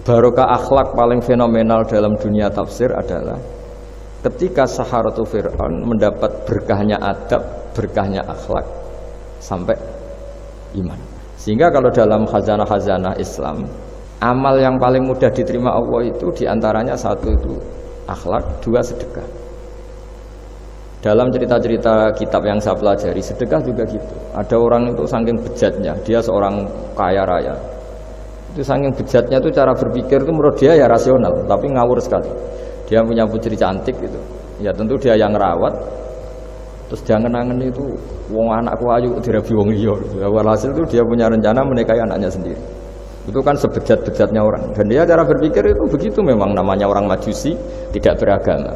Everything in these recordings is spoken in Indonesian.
barokah akhlak paling fenomenal dalam dunia tafsir adalah ketika Saharatu Fir'aun mendapat berkahnya adab, berkahnya akhlak sampai iman. Sehingga kalau dalam khazanah-khazanah Islam, amal yang paling mudah diterima Allah itu diantaranya satu itu akhlak, dua sedekah. Dalam cerita-cerita kitab yang saya pelajari, sedekah juga gitu. Ada orang itu saking bejatnya, dia seorang kaya raya. Itu saking bejatnya itu cara berpikir itu menurut dia ya rasional, tapi ngawur sekali. Dia punya putri cantik gitu, ya tentu dia yang rawat. Terus dia ngenangen itu, wong anakku ayu dirabi wong liya. Walhasil itu dia punya rencana menikahi anaknya sendiri. Itu kan sebejat-bejatnya orang. Dan dia cara berpikir itu begitu, memang namanya orang Majusi, tidak beragama.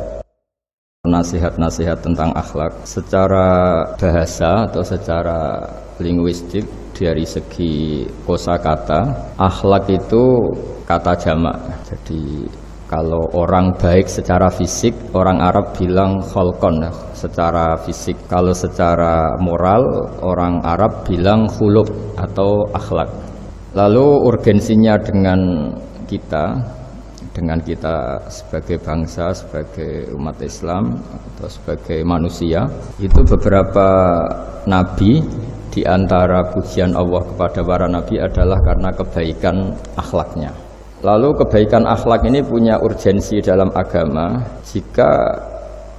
Nasihat-nasihat tentang akhlak secara bahasa atau secara linguistik dari segi kosakata, akhlak itu kata jamak. Jadi kalau orang baik secara fisik, orang Arab bilang kholqon secara fisik. Kalau secara moral, orang Arab bilang khuluq atau akhlak. Lalu urgensinya dengan kita sebagai bangsa, sebagai umat Islam atau sebagai manusia, itu beberapa nabi, di antara pujian Allah kepada para nabi adalah karena kebaikan akhlaknya. Lalu kebaikan akhlak ini punya urgensi dalam agama jika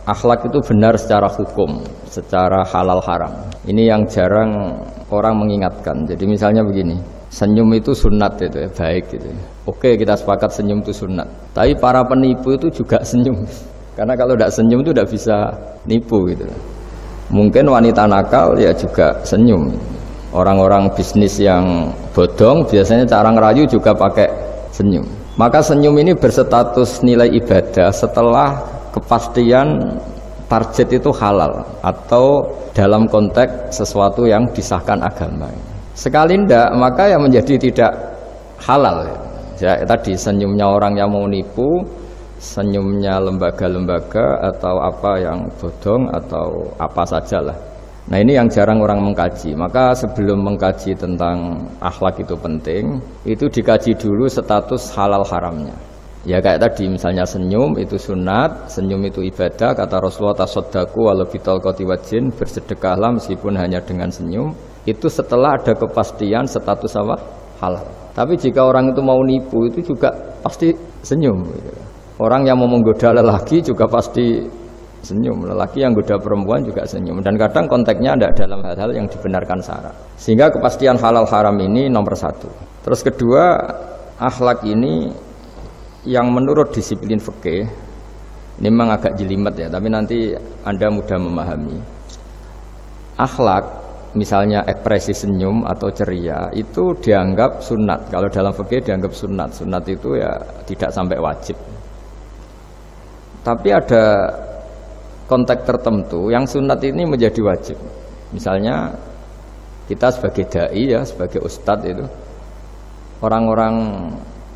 akhlak itu benar secara hukum, secara halal haram. Ini yang jarang orang mengingatkan. Jadi misalnya begini, senyum itu sunat itu ya, baik gitu ya. Oke, kita sepakat senyum itu sunat. Tapi para penipu itu juga senyum. Karena kalau tidak senyum itu tidak bisa nipu gitu. Mungkin wanita nakal ya juga senyum. Orang-orang bisnis yang bodong biasanya cara ngerayu juga pakai senyum. Maka senyum ini berstatus nilai ibadah setelah kepastian target itu halal atau dalam konteks sesuatu yang disahkan agama. Sekali ndak, maka yang menjadi tidak halal. Ya, tadi senyumnya orang yang mau nipu, senyumnya lembaga-lembaga atau apa yang bodong atau apa sajalah. Nah ini yang jarang orang mengkaji. Maka sebelum mengkaji tentang akhlak itu penting, itu dikaji dulu status halal haramnya. Ya kayak tadi misalnya senyum itu sunat, senyum itu ibadah. Kata Rasulullah tasaddaqu walau bitalqati wajhin, bersedekahlah meskipun hanya dengan senyum. Itu setelah ada kepastian status apa? Halal. Tapi jika orang itu mau nipu itu juga pasti senyum. Orang yang mau menggoda lelaki juga pasti senyum. Lelaki yang goda perempuan juga senyum. Dan kadang konteksnya ada dalam hal-hal yang dibenarkan syara. Sehingga kepastian halal haram ini nomor satu. Terus kedua, akhlak ini yang menurut disiplin fikih ini memang agak jelimet ya, tapi nanti Anda mudah memahami. Akhlak misalnya ekspresi senyum atau ceria itu dianggap sunat. Kalau dalam fikih dianggap sunat. Sunat itu ya tidak sampai wajib. Tapi ada konteks tertentu yang sunat ini menjadi wajib. Misalnya kita sebagai dai ya, sebagai ustadz itu, orang-orang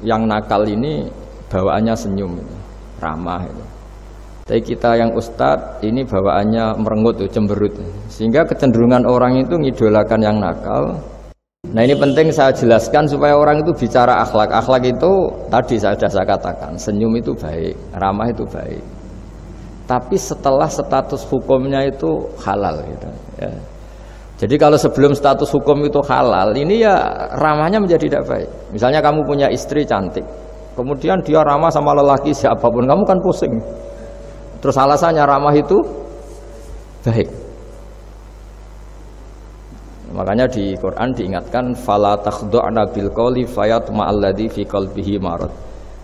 yang nakal ini bawaannya senyum, ramah itu. Tapi kita yang ustadz ini bawaannya merengut, cemberut. Sehingga kecenderungan orang itu ngidolakan yang nakal. Nah ini penting saya jelaskan supaya orang itu bicara akhlak. Akhlak itu tadi saya katakan, senyum itu baik, ramah itu baik. Tapi setelah status hukumnya itu halal gitu, ya. Jadi kalau sebelum status hukum itu halal, ini ya ramahnya menjadi tidak baik. Misalnya kamu punya istri cantik, kemudian dia ramah sama lelaki siapapun, kamu kan pusing. Terus alasannya ramah itu baik. Makanya di Quran diingatkan fala takhdu'na bil qawli fayatma'alladzi fi qalbihi marad.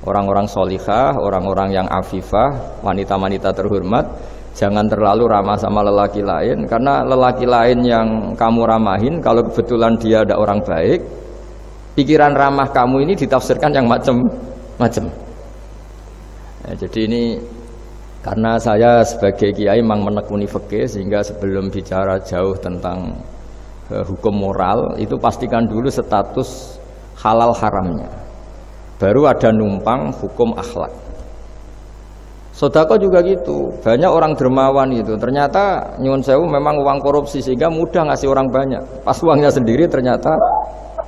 Orang-orang solihah, orang-orang yang afifah, wanita-wanita terhormat, jangan terlalu ramah sama lelaki lain, karena lelaki lain yang kamu ramahin kalau kebetulan dia ada orang baik, pikiran ramah kamu ini ditafsirkan yang macam-macam. Ya, jadi ini karena saya sebagai kiai memang menekuni fikih, sehingga sebelum bicara jauh tentang hukum moral itu pastikan dulu status halal haramnya, baru ada numpang hukum akhlak. Sedekah juga gitu, banyak orang dermawan itu ternyata nyuwun sewu memang uang korupsi sehingga mudah ngasih orang banyak, pas uangnya sendiri ternyata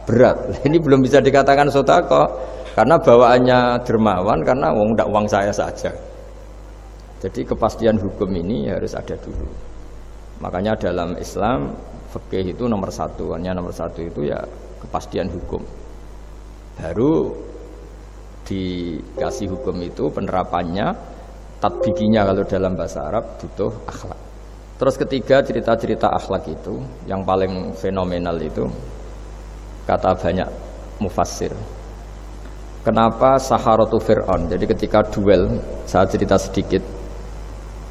berat. Ini belum bisa dikatakan sedekah, Karena bawaannya dermawan, karena ndak uang saya saja. Jadi kepastian hukum ini harus ada dulu. Makanya dalam Islam fikih itu nomor satu itu ya kepastian hukum. Baru dikasih hukum itu penerapannya, tatbikinya kalau dalam bahasa Arab butuh akhlak. Terus ketiga cerita-cerita akhlak itu yang paling fenomenal itu kata banyak mufassir. Kenapa Saharatu Fir'aun? Jadi ketika duel, saya cerita sedikit.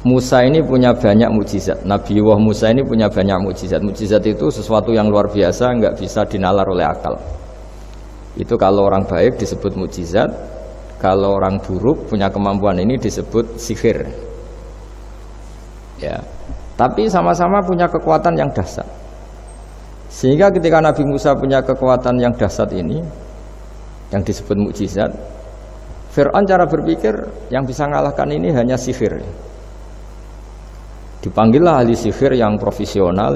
Musa ini punya banyak mukjizat. Nabi Musa ini punya banyak mukjizat. Mukjizat itu sesuatu yang luar biasa, nggak bisa dinalar oleh akal. Itu kalau orang baik disebut mukjizat, kalau orang buruk punya kemampuan ini disebut sihir. Ya. Tapi sama-sama punya kekuatan yang dahsyat. Sehingga ketika Nabi Musa punya kekuatan yang dahsyat ini, yang disebut mukjizat, Fir'aun cara berpikir yang bisa mengalahkan ini hanya sihir. Dipanggillah ahli sihir yang profesional,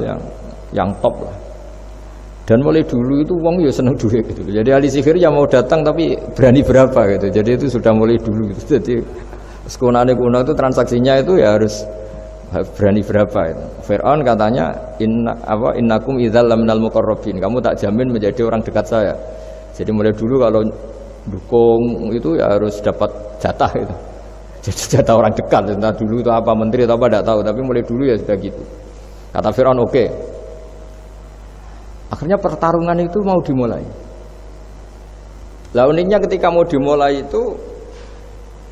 yang top lah. Dan mulai dulu itu wong ya seneng duit gitu. Jadi ahli sihir yang mau datang tapi berani berapa gitu. Jadi itu sudah mulai dulu gitu. Jadi sekunane kuno itu transaksinya itu ya harus berani berapa itu. Fir'aun katanya innakum idzal laminal muqarrabin. Kamu tak jamin menjadi orang dekat saya. Jadi mulai dulu kalau dukung itu ya harus dapat jatah itu. Jadi jatah orang dekat. Entah dulu itu apa menteri atau apa tidak tahu. Tapi mulai dulu ya sudah gitu. Kata Fir'aun oke. Akhirnya pertarungan itu mau dimulai. Lah uniknya ketika mau dimulai itu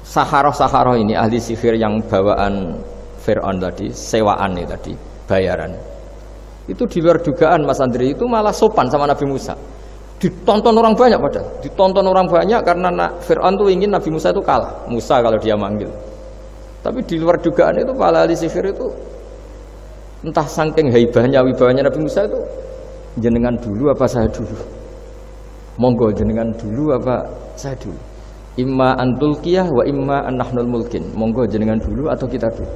Saharoh ini ahli sihir yang bawaan Fir'aun tadi, sewaan nih tadi, bayaran. Itu di luar dugaan Mas Andri itu malah sopan sama Nabi Musa. Ditonton orang banyak padahal. Ditonton orang banyak karena Fir'aun tuh ingin Nabi Musa itu kalah. Musa kalau dia manggil. Tapi di luar dugaan itu para ahli sihir itu entah saking haibahnya, wibawanya Nabi Musa itu, jenengan dulu apa saya dulu? Monggo jenengan dulu apa saya dulu? Imma antulkiyah wa imma annahnul mulkin. Monggo jenengan dulu atau kita dulu.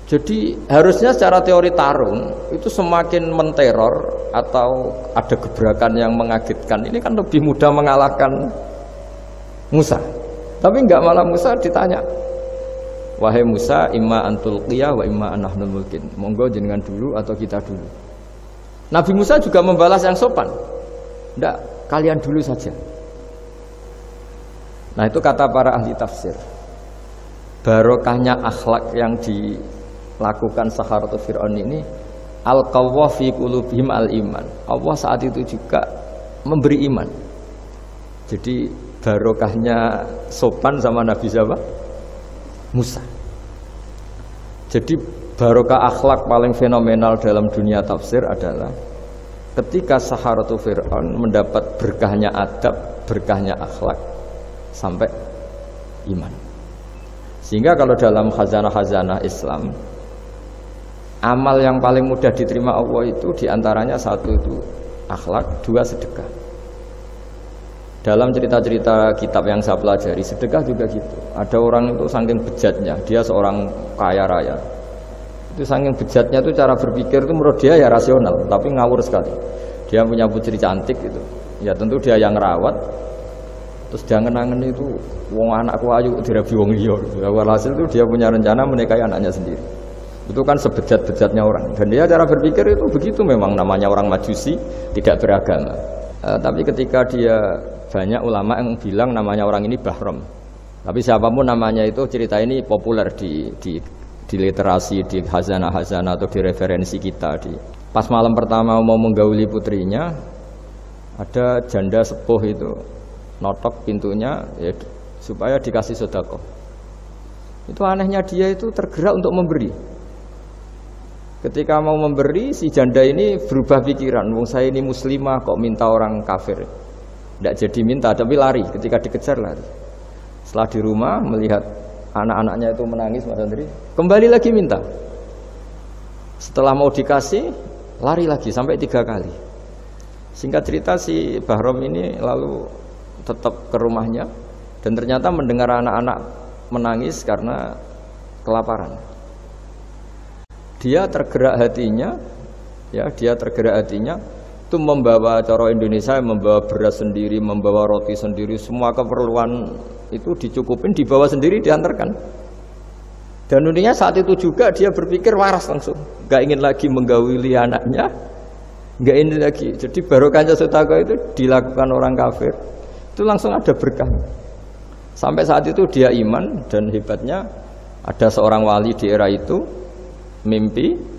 Jadi harusnya secara teori tarung itu semakin menteror atau ada gebrakan yang mengagetkan ini kan lebih mudah mengalahkan Musa. Tapi enggak, malah Musa ditanya, wahai Musa, imma antulqiyah wa imma anahnul mulkin. Monggo jenengan dulu atau kita dulu. Nabi Musa juga membalas yang sopan. Enggak, kalian dulu saja. Nah itu kata para ahli tafsir. Barokahnya akhlak yang dilakukan Saharatu Fir'aun ini, al-qawwa fi qulubihim al-iman. Allah saat itu juga memberi iman. Jadi barokahnya sopan sama Nabi siapa? Musa. Jadi barokah akhlak paling fenomenal dalam dunia tafsir adalah ketika Saharatu Fir'aun mendapat berkahnya adab, berkahnya akhlak sampai iman. Sehingga kalau dalam khazanah-khazanah Islam, amal yang paling mudah diterima Allah itu diantaranya satu itu akhlak, dua sedekah. Dalam cerita-cerita kitab yang saya pelajari, sedekah juga gitu. Ada orang itu saking bejatnya, dia seorang kaya raya. Itu saking bejatnya itu cara berpikir itu menurut dia ya rasional, tapi ngawur sekali. Dia punya putri cantik gitu. Ya tentu dia yang rawat. Terus dia ngenangen itu, wong anakku ayu dirabi wong liya. Walhasil itu dia punya rencana menikahi anaknya sendiri. Itu kan sebejat-bejatnya orang. Dan dia cara berpikir itu begitu, memang namanya orang Majusi, tidak beragama. Tapi ketika dia, banyak ulama yang bilang namanya orang ini Bahram. Tapi siapapun namanya itu, cerita ini populer di literasi, di khazanah-khazanah atau di referensi kita. Pas malam pertama mau menggauli putrinya, ada janda sepuh itu notok pintunya ya, supaya dikasih sedekah. Itu anehnya dia itu tergerak untuk memberi. Ketika mau memberi, si janda ini berubah pikiran, wong saya ini muslimah kok minta orang kafir. Tidak jadi minta, tapi lari. Ketika dikejar lari. Setelah di rumah melihat anak-anaknya itu menangis, Mas Andri, kembali lagi minta. Setelah mau dikasih, lari lagi sampai 3 kali. Singkat cerita si Bahram ini lalu tetap ke rumahnya dan ternyata mendengar anak-anak menangis karena kelaparan. Dia tergerak hatinya, ya dia tergerak hatinya itu membawa cara Indonesia, membawa beras sendiri, membawa roti sendiri, semua keperluan itu dicukupin, dibawa sendiri, diantarkan. Dan uniknya saat itu juga dia berpikir waras langsung, nggak ingin lagi menggauli anaknya, nggak ingin lagi. Jadi barokahnya sedekah itu dilakukan orang kafir, itu langsung ada berkah. Sampai saat itu dia iman, dan hebatnya ada seorang wali di era itu mimpi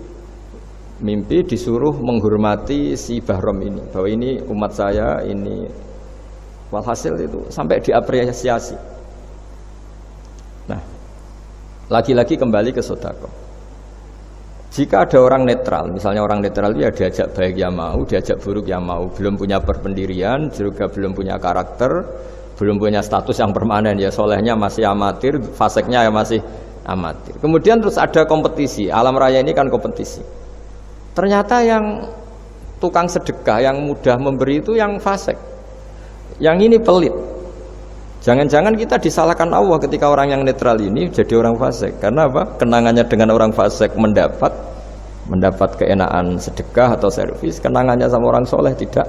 disuruh menghormati si Bahram ini, bahwa ini umat saya, ini walhasil itu sampai diapresiasi. Nah, lagi-lagi kembali ke sedekah. Jika ada orang netral, misalnya orang netral itu ya diajak baik ya mau, diajak buruk ya mau, belum punya perpendirian, juga belum punya karakter, belum punya status yang permanen, ya solehnya masih amatir, faseknya ya masih amatir. Kemudian terus ada kompetisi, alam raya ini kan kompetisi. Ternyata yang tukang sedekah, yang mudah memberi itu yang fasik, yang ini pelit. Jangan-jangan kita disalahkan Allah ketika orang yang netral ini jadi orang fasik. Karena apa? Kenangannya dengan orang fasik mendapat keenaan sedekah atau servis, kenangannya sama orang soleh tidak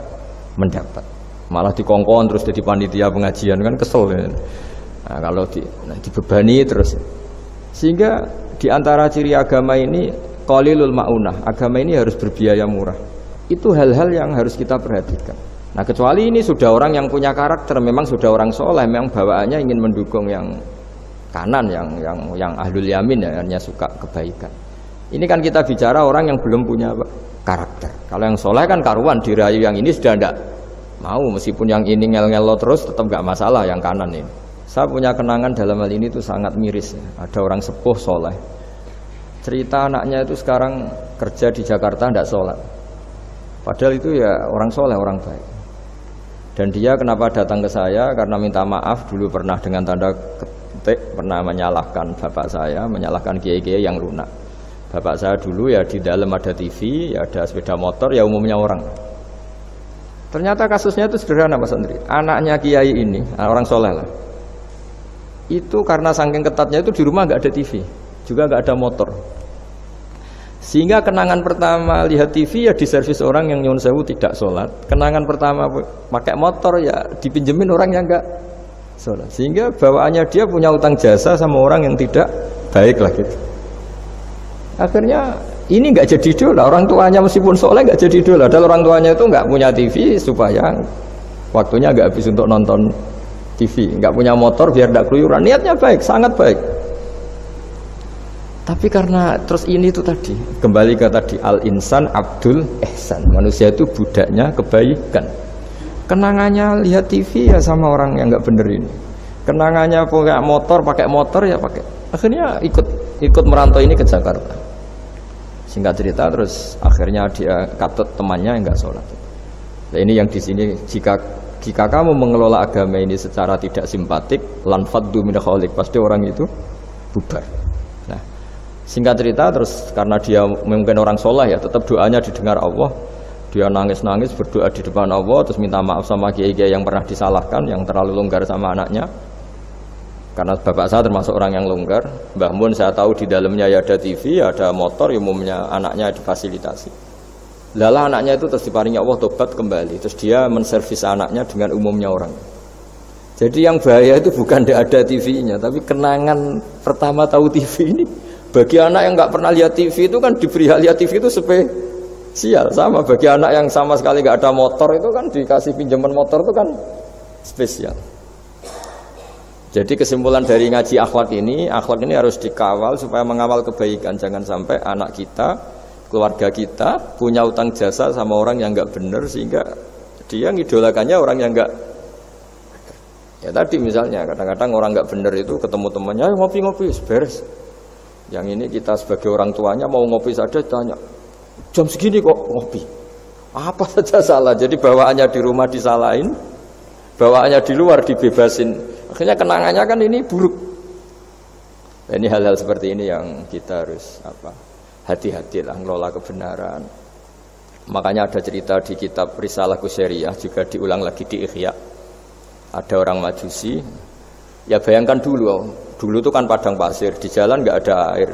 mendapat. Malah dikongkon terus jadi panitia pengajian, kan kesel. Nah, kalau dibebani terus. Sehingga diantara ciri agama ini qalilul ma'unah, agama ini harus berbiaya murah. Itu hal-hal yang harus kita perhatikan. Nah, kecuali ini sudah orang yang punya karakter, memang sudah orang soleh, memang bawaannya ingin mendukung yang kanan, yang ahlul yamin, ya, hanya suka kebaikan. Ini kan kita bicara orang yang belum punya karakter. Kalau yang soleh kan karuan, dirayu yang ini sudah tidak mau, meskipun yang ini ngel-ngelo terus tetap nggak masalah yang kanan ini. Saya punya kenangan dalam hal ini itu sangat miris, ya. Ada orang sepuh soleh, cerita anaknya itu sekarang kerja di Jakarta tidak sholat, padahal itu ya orang soleh, orang baik. Dan dia kenapa datang ke saya? Karena minta maaf, dulu pernah dengan tanda ketik pernah menyalahkan bapak saya, menyalahkan kiai-kiai yang lunak. Bapak saya dulu ya di dalam ada TV, ya ada sepeda motor, ya umumnya orang. Ternyata kasusnya itu sederhana, Mas Andri. Anaknya kiai ini, orang soleh lah, itu karena saking ketatnya itu di rumah nggak ada TV, juga nggak ada motor, sehingga kenangan pertama lihat TV ya diservis orang yang nyuwun sewu tidak sholat. Kenangan pertama pakai motor ya dipinjemin orang yang nggak sholat, sehingga bawaannya dia punya utang jasa sama orang yang tidak baik lah gitu. Akhirnya ini nggak jadi idola, orang tuanya meskipun sholat nggak jadi idola. Dan orang tuanya itu nggak punya TV supaya waktunya nggak habis untuk nonton TV, nggak punya motor biar tidak keluyuran. Niatnya baik, sangat baik. Tapi karena terus ini itu tadi, kembali ke tadi, al-insan abdul ihsan, manusia itu budaknya kebaikan. Kenangannya lihat TV ya sama orang yang nggak bener ini, kenangannya pakai motor ya pakai. Akhirnya ikut merantau ini ke Jakarta. Singkat cerita terus akhirnya dia katut temannya yang nggak sholat. Nah, ini yang di sini, jika kamu mengelola agama ini secara tidak simpatik, lan faddu min khaliq, pasti orang itu bubar. Singkat cerita terus karena dia mungkin orang soleh ya, tetap doanya didengar Allah. Dia nangis-nangis berdoa di depan Allah, terus minta maaf sama kiai-kiai yang pernah disalahkan, yang terlalu longgar sama anaknya. Karena bapak saya termasuk orang yang longgar. Mbah Mun saya tahu di dalamnya ya ada TV, ada motor, umumnya anaknya difasilitasi. Lalah anaknya itu terus diparingi Allah tobat kembali, terus dia menservis anaknya dengan umumnya orang. Jadi yang bahaya itu bukan tidak ada TV-nya, tapi kenangan pertama tahu TV ini. Bagi anak yang nggak pernah lihat TV itu kan diberi hal lihat TV itu spesial. Sama bagi anak yang sama sekali nggak ada motor itu kan dikasih pinjaman motor itu kan spesial. Jadi kesimpulan dari ngaji akhlak ini harus dikawal supaya mengawal kebaikan. Jangan sampai anak kita, keluarga kita punya utang jasa sama orang yang nggak benar sehingga dia ngidolakannya orang yang nggak. Ya tadi misalnya kadang-kadang orang nggak benar itu ketemu temannya, ayo ngopi-ngopi, beres. Yang ini kita sebagai orang tuanya mau ngopi saja tanya, jam segini kok ngopi? Apa saja salah. Jadi bawaannya di rumah disalahin, bawaannya di luar dibebasin. Akhirnya kenangannya kan ini buruk. Nah, ini hal-hal seperti ini yang kita harus hati-hati lah ngelola kebenaran. Makanya ada cerita di kitab Risalah Qusyariyah, juga diulang lagi di Ihya. Ada orang Majusi. Ya bayangkan dulu itu kan padang pasir, di jalan nggak ada air,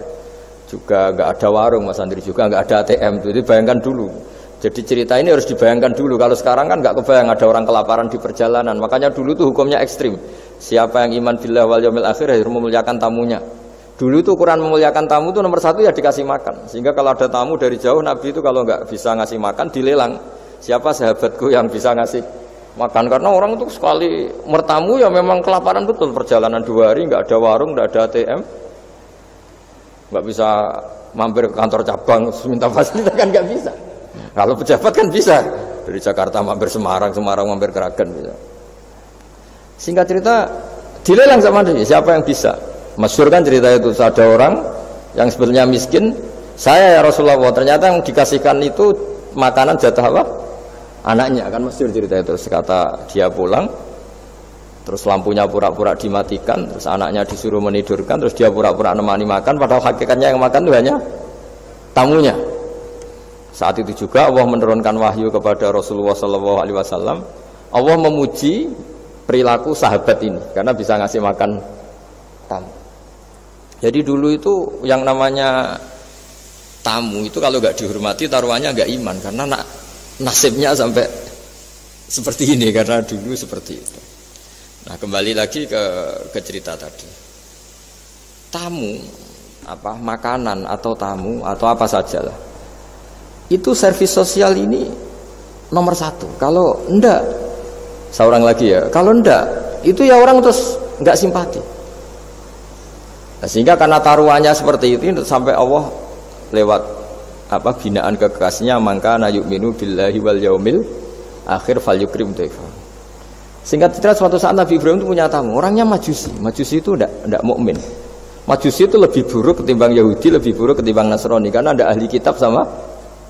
juga nggak ada warung, Mas Andri, juga nggak ada ATM. Jadi bayangkan dulu Jadi cerita ini harus dibayangkan dulu. Kalau sekarang kan nggak kebayang ada orang kelaparan di perjalanan. Makanya dulu tuh hukumnya ekstrim. Siapa yang iman billah wal yaumil akhir harus memuliakan tamunya. Dulu tuh ukuran memuliakan tamu itu nomor 1 ya dikasih makan. Sehingga kalau ada tamu dari jauh, Nabi itu kalau nggak bisa ngasih makan dilelang. Siapa sahabatku yang bisa ngasih makan? Karena orang itu sekali mertamu ya memang kelaparan betul. Perjalanan 2 hari nggak ada warung, nggak ada ATM, nggak bisa mampir ke kantor cabang minta fasilitas kan nggak bisa. Kalau pejabat kan bisa dari Jakarta mampir Semarang, Semarang mampir Kragen bisa. Singkat cerita dilelang sama dia. Siapa yang bisa? Masyhur kan cerita itu. Ada orang yang sebetulnya miskin. Saya ya Rasulullah. Ternyata yang dikasihkan itu makanan jatah apa? Anaknya. Kan masyhur cerita itu. Kata dia pulang, terus lampunya pura-pura dimatikan, terus anaknya disuruh menidurkan, terus dia pura-pura nemani makan. Padahal hakikatnya yang makan itu hanya tamunya. Saat itu juga Allah menurunkan wahyu kepada Rasulullah SAW. Allah memuji perilaku sahabat ini karena bisa ngasih makan tamu. Jadi dulu itu yang namanya tamu itu kalau nggak dihormati taruhannya nggak iman karena nasibnya sampai seperti ini karena dulu seperti itu. Nah kembali lagi ke cerita tadi. Tamu apa makanan atau tamu atau apa sajalah. Itu servis sosial ini nomor 1. Kalau enggak, seorang lagi ya, kalau enggak, itu ya orang terus enggak simpati. Nah, sehingga karena taruhannya seperti itu sampai Allah lewat apa binaan kekasihnya maka na yu'minu billahi wal yaumil akhir falyukrim dhaifa. Singkat cerita suatu saat Nabi Ibrahim itu punya tamu, orangnya Majusi. Majusi itu enggak mukmin. Majusi itu lebih buruk ketimbang Yahudi, lebih buruk ketimbang Nasrani karena ada ahli kitab sama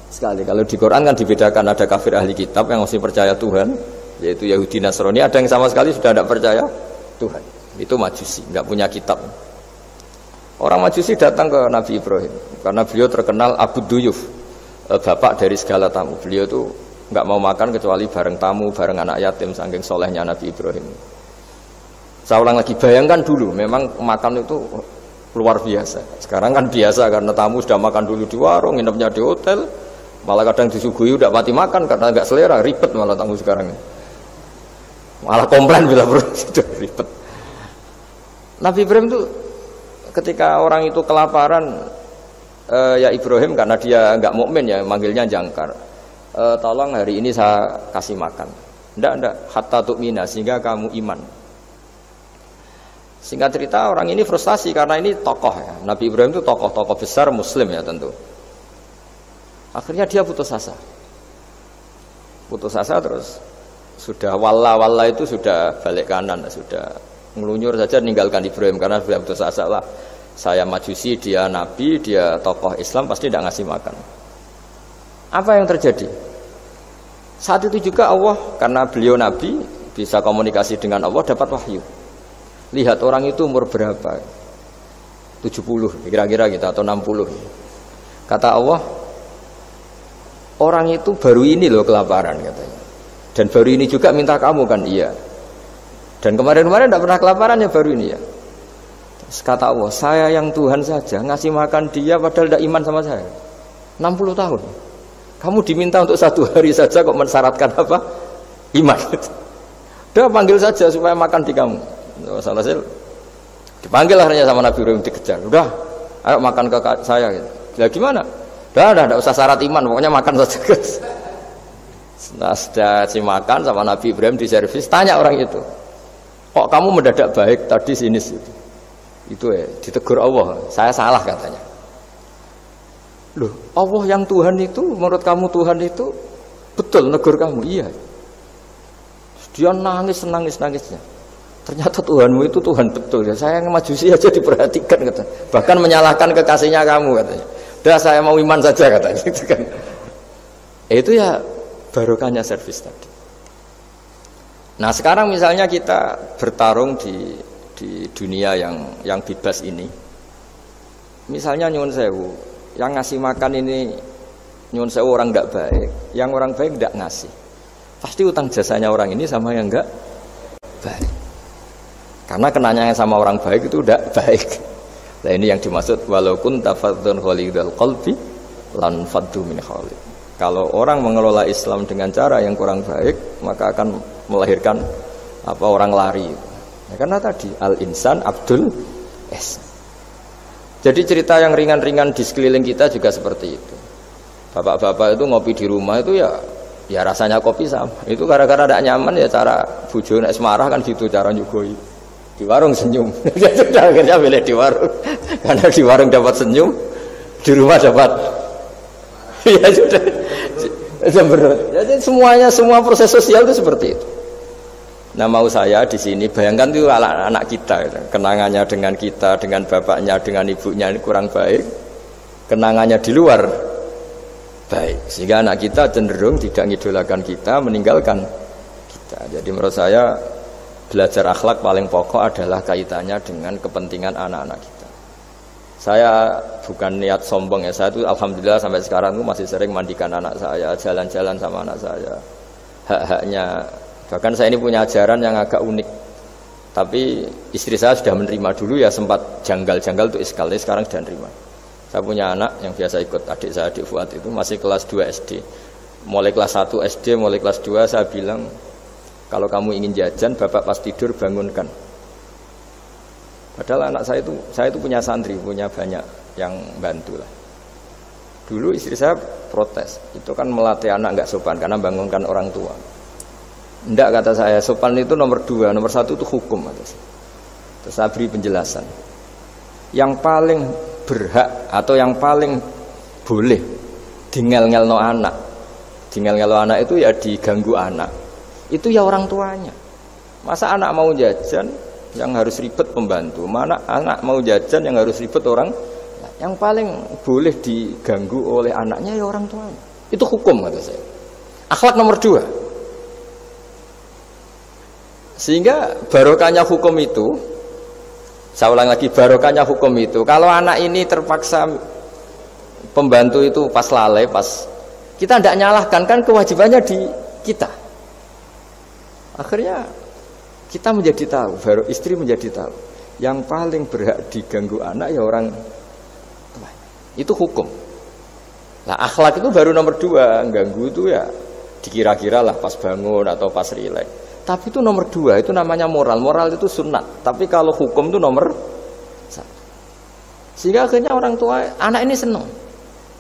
sekali. Kalau di Quran kan dibedakan ada kafir ahli kitab yang masih percaya Tuhan, yaitu Yahudi Nasrani, ada yang sama sekali sudah tidak percaya Tuhan. Itu Majusi, nggak punya kitab. Orang Majusi datang ke Nabi Ibrahim karena beliau terkenal Abu Duyuf, bapak dari segala tamu. Beliau itu nggak mau makan kecuali bareng tamu, bareng anak yatim, saking solehnya Nabi Ibrahim. Saya ulang lagi, bayangkan dulu, memang makan itu luar biasa. Sekarang kan biasa karena tamu sudah makan dulu di warung, nginepnya di hotel. Malah kadang disuguhi udah mati makan karena nggak selera, ribet malah tamu sekarang. Malah komplain bila bro, itu ribet. Nabi Ibrahim itu ketika orang itu kelaparan, ya Ibrahim karena dia nggak mukmin ya manggilnya jangkar. Tolong hari ini saya kasih makan. Ndak, hatta tu'mina sehingga kamu iman. Singkat cerita orang ini frustasi karena ini tokoh ya. Nabi Ibrahim itu tokoh besar Muslim ya tentu. Akhirnya dia putus asa terus sudah walla itu sudah balik kanan, sudah ngelunyur saja meninggalkan Ibrahim karena sudah putus asa lah. Saya Majusi, dia Nabi, dia tokoh Islam pasti tidak ngasih makan. Apa yang terjadi? Saat itu juga Allah karena beliau Nabi bisa komunikasi dengan Allah dapat wahyu. Lihat orang itu umur berapa? 70 kira-kira gitu atau 60. Kata Allah, orang itu baru ini loh kelaparan katanya. Dan baru ini juga minta kamu kan? Iya. Dan kemarin-kemarin tidak pernah kelaparan ya baru ini ya. Terus kata Allah, saya yang Tuhan saja ngasih makan dia padahal tidak iman sama saya. 60 tahun. Kamu diminta untuk 1 hari saja kok mensyaratkan apa? Iman. Udah panggil saja supaya makan di kamu. Salah saya dipanggil akhirnya sama Nabi Ibrahim dikejar. Udah, ayo makan ke saya gitu. Ya gimana? Udah, tidak usah syarat iman, pokoknya makan saja guys. Nah, sudah si makan sama Nabi Ibrahim di servis, tanya orang itu, kok kamu mendadak baik tadi sinis itu ya, ditegur Allah, saya salah katanya. Loh, Allah yang Tuhan itu, menurut kamu Tuhan itu betul negur kamu, iya. Dia nangisnya. Ternyata Tuhanmu itu Tuhan betul ya. Saya yang Majusi aja diperhatikan katanya. Bahkan menyalahkan kekasihnya kamu katanya. Udah saya mau iman saja katanya gitu kan. Itu ya barokahnya servis tadi. Nah sekarang misalnya kita bertarung di dunia yang bebas ini. Misalnya nyuwun sewu, yang ngasih makan ini nyuwun sewu orang tidak baik, yang orang baik tidak ngasih. Pasti utang jasanya orang ini sama yang enggak baik. Karena kenanya sama orang baik itu tidak baik. Nah ini yang dimaksud walaupun tafadzun khalidul qalbi lan faddu min khalid. Kalau orang mengelola Islam dengan cara yang kurang baik, maka akan melahirkan orang lari. Ya, karena tadi al-insan abdul es. Jadi cerita yang ringan-ringan di sekeliling kita juga seperti itu. Bapak-bapak itu ngopi di rumah itu ya rasanya kopi sama. Itu gara-gara tidak nyaman ya cara bojo nek semarah kan gitu cara nyugoi. Di warung senyum. Ya sudah akhirnya pilih di warung. Karena di warung dapat senyum, di rumah dapat ya sudah. Jadi semua proses sosial itu seperti itu. Nah mau saya di sini bayangkan itu anak kita, kenangannya dengan kita, dengan bapaknya, dengan ibunya ini kurang baik, kenangannya di luar baik, sehingga anak kita cenderung tidak ngidolakan kita, meninggalkan kita. Jadi menurut saya belajar akhlak paling pokok adalah kaitannya dengan kepentingan anak-anak kita. Saya bukan niat sombong ya, saya itu alhamdulillah sampai sekarang itu masih sering mandikan anak saya, jalan-jalan sama anak saya, hak-haknya. Bahkan saya ini punya ajaran yang agak unik. Tapi istri saya sudah menerima dulu ya, sempat janggal-janggal itu iskal, sekarang sudah menerima. Saya punya anak yang biasa ikut adik saya, adik Fuad itu masih kelas 2 SD. Mulai kelas 1 SD, mulai kelas 2 saya bilang, kalau kamu ingin jajan, bapak pas tidur bangunkan. Padahal anak saya itu punya santri, punya banyak yang bantu lah. Dulu istri saya protes, itu kan melatih anak nggak sopan karena bangunkan orang tua. Enggak, kata saya, sopan itu nomor 2, nomor 1 itu hukum. Terus saya beri penjelasan. Yang paling berhak atau yang paling boleh dingel-ngelno anak, dingel-ngelno anak itu ya diganggu anak, itu ya orang tuanya. Masa anak mau jajan yang harus ribet pembantu, mana anak mau jajan yang harus ribet orang? Yang paling boleh diganggu oleh anaknya ya orang tuanya. Itu hukum, kata saya. Akhlak nomor 2. Sehingga barokahnya hukum itu, saya ulang lagi, barokahnya hukum itu, kalau anak ini terpaksa pembantu itu pas lalai, pas kita tidak nyalahkan, kan kewajibannya di kita. Akhirnya kita menjadi tahu, baru istri menjadi tahu, yang paling berhak diganggu anak ya orang tua. Itu hukum. Nah akhlak itu baru nomor 2, ganggu itu ya dikira-kira lah pas bangun atau pas rileks. Tapi itu nomor 2, itu namanya moral. Moral itu sunat. Tapi kalau hukum itu nomor 1. Sehingga akhirnya orang tua, anak ini senang.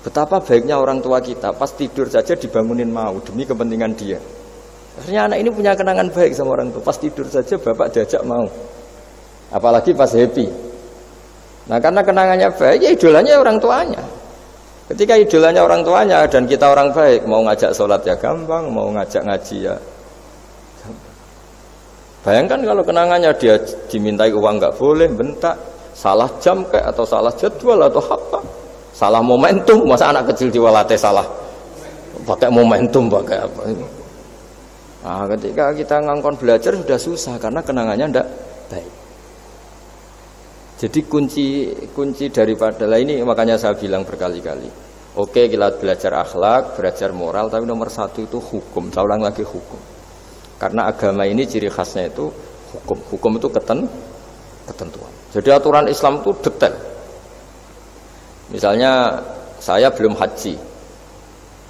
Betapa baiknya orang tua kita, pas tidur saja dibangunin mau demi kepentingan dia. Akhirnya anak ini punya kenangan baik sama orang tua. Pas tidur saja bapak diajak mau. Apalagi pas happy. Nah karena kenangannya baik, ya idolanya orang tuanya. Ketika idolanya orang tuanya dan kita orang baik, mau ngajak sholat ya gampang, mau ngajak ngaji ya. Bayangkan kalau kenangannya dia dimintai uang nggak boleh, bentak, salah jam kayak atau salah jadwal atau apa, salah momentum, masa anak kecil diwalate salah pakai momentum pakai apa ini. Nah, ketika kita ngangkon belajar sudah susah karena kenangannya ndak baik. Jadi kunci daripada ini, makanya saya bilang berkali-kali, oke kita belajar akhlak, belajar moral, tapi nomor 1 itu hukum. Saya ulang lagi, hukum. Karena agama ini ciri khasnya itu hukum. Hukum itu ketentuan. Jadi aturan Islam itu detail. Misalnya saya belum haji,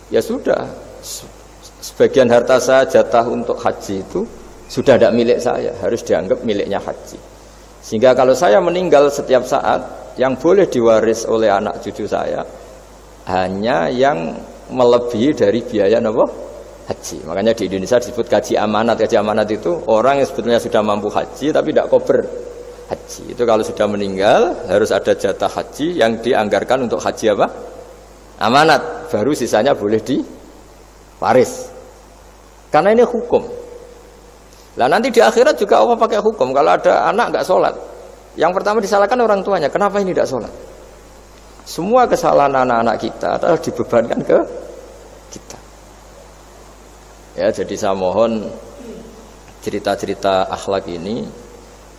ya sudah, sebagian harta saya jatah untuk haji itu sudah tidak milik saya, harus dianggap miliknya haji. Sehingga kalau saya meninggal setiap saat, yang boleh diwaris oleh anak cucu saya hanya yang melebihi dari biaya haji. Makanya di Indonesia disebut gaji amanat. Gaji amanat itu orang yang sebetulnya sudah mampu haji tapi tidak kober haji. Itu kalau sudah meninggal harus ada jatah haji yang dianggarkan untuk haji apa? Amanat. Baru sisanya boleh diwaris. Karena ini hukum. Lah nanti di akhirat juga Allah pakai hukum. Kalau ada anak nggak sholat, yang pertama disalahkan orang tuanya. Kenapa ini tidak sholat? Semua kesalahan anak-anak kita adalah dibebankan ke kita. Ya, jadi saya mohon cerita-cerita akhlak ini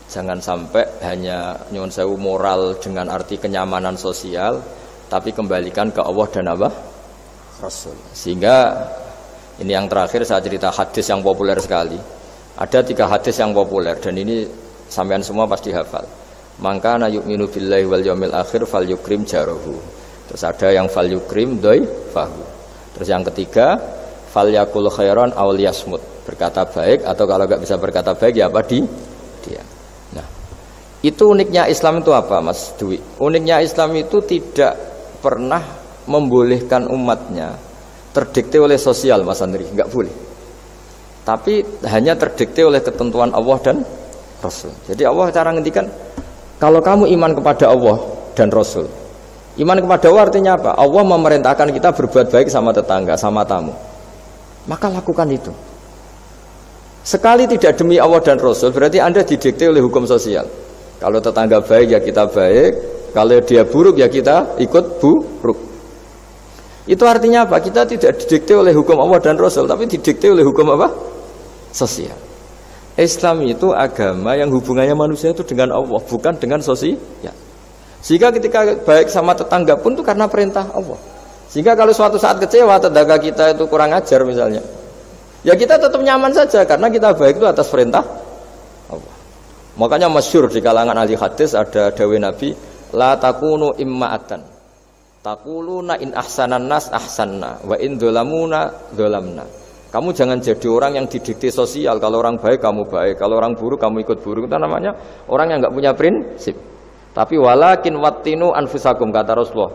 jangan sampai hanya nyuwun sewu moral dengan arti kenyamanan sosial, tapi kembalikan ke Allah dan apa? Rasul. Sehingga ini yang terakhir saya cerita hadis yang populer sekali. Ada 3 hadis yang populer dan ini sampean semua pasti hafal. Maka na yu'minu billahi wal yaumil akhir falyukrim jarahu. Terus ada yang falyukrim dhaifahu. Terus yang ketiga, falyakul khairan aw liyasmut, berkata baik atau kalau nggak bisa berkata baik ya apa dia. Nah, itu uniknya Islam itu apa, Mas Dwi? Uniknya Islam itu tidak pernah membolehkan umatnya terdikte oleh sosial, Mas Andri, nggak boleh. Tapi hanya terdikte oleh ketentuan Allah dan Rasul. Jadi Allah cara ngendikan, kalau kamu iman kepada Allah dan Rasul, iman kepada Allah artinya apa? Allah memerintahkan kita berbuat baik sama tetangga, sama tamu, maka lakukan itu. Sekali tidak demi Allah dan Rasul, berarti Anda didikte oleh hukum sosial. Kalau tetangga baik ya kita baik, kalau dia buruk ya kita ikut buruk. Itu artinya apa? Kita tidak didikte oleh hukum Allah dan Rasul, tapi didikte oleh hukum apa? Sosial. Islam itu agama yang hubungannya manusia itu dengan Allah, bukan dengan sosial. Sehingga ketika baik sama tetangga pun itu karena perintah Allah. Sehingga kalau suatu saat kecewa tetangga kita itu kurang ajar misalnya, ya kita tetap nyaman saja karena kita baik itu atas perintah Allah. Makanya masyhur di kalangan ahli hadis ada dawuh Nabi, la takunu imma'atan, taquluna in ahsanan nas ahsanna wa in dzalamuna dzalamna. Kamu jangan jadi orang yang didikte sosial. Kalau orang baik kamu baik, kalau orang buruk kamu ikut buruk. Itu namanya orang yang nggak punya prinsip. Tapi walakin wattinu anfusakum, kata Rasulullah,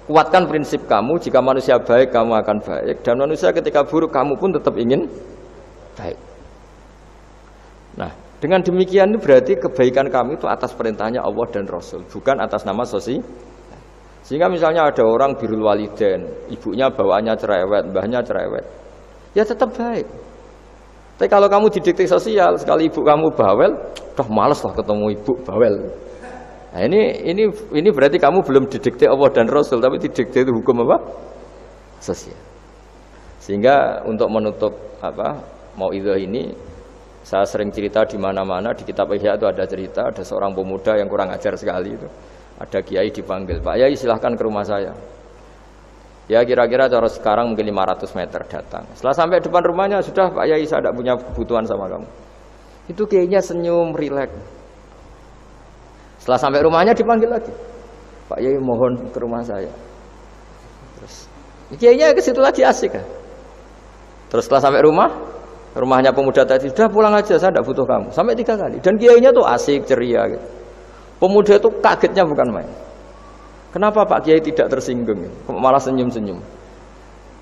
kuatkan prinsip kamu. Jika manusia baik kamu akan baik, dan manusia ketika buruk kamu pun tetap ingin baik. Nah, dengan demikian itu berarti kebaikan kami itu atas perintahnya Allah dan Rasul, bukan atas nama sosial. Sehingga misalnya ada orang birrul walidain, ibunya bawaannya cerewet, mbahnya cerewet, ya tetap baik. Tapi kalau kamu didikte sosial, sekali ibu kamu bawel, udah males lah ketemu ibu bawel. Nah, ini berarti kamu belum didikte Allah dan Rasul, tapi didikte itu hukum apa? Sosial. Sehingga untuk menutup mauidhah ini, saya sering cerita di mana-mana di kitab Ihya itu ada cerita, ada seorang pemuda yang kurang ajar sekali itu. Ada kiai dipanggil, Pak Yai silahkan ke rumah saya. Ya kira-kira cara sekarang mungkin 500 meter datang. Setelah sampai depan rumahnya, sudah Pak Yai saya tidak punya kebutuhan sama kamu. Itu kiainya senyum, rileks. Setelah sampai rumahnya dipanggil lagi, Pak Yai mohon ke rumah saya. Terus kiainya ke situ lagi asik kan. Terus setelah sampai rumahnya pemuda tadi, sudah pulang aja saya tidak butuh kamu. Sampai 3 kali. Dan kiainya tuh asik, ceria gitu. Pemuda itu kagetnya bukan main. Kenapa Pak Kiai tidak tersinggung? Malah senyum-senyum.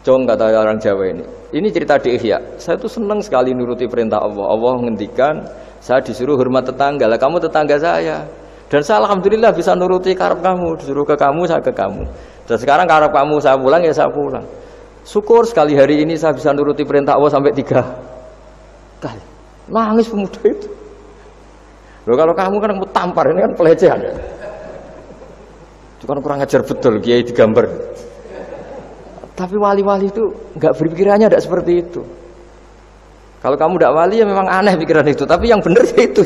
Jong, kata orang Jawa ini. Ini cerita di Ihya. Saya tuh senang sekali nuruti perintah Allah. Allah menghentikan, saya disuruh hormat tetangga. Lah kamu tetangga saya. Dan saya alhamdulillah bisa nuruti karep kamu. Disuruh ke kamu, saya ke kamu. Dan sekarang karep kamu saya pulang, ya saya pulang. Syukur sekali hari ini saya bisa nuruti perintah Allah sampai 3 kali. Nangis pemuda itu. Loh, kalau kamu kan mau tampar, ini kan pelecehan. Itu kan kurang ajar betul, kiai digambar. Tapi wali-wali itu nggak berpikirannya tidak seperti itu. Kalau kamu tidak wali ya memang aneh pikiran itu, tapi yang benar ya itu.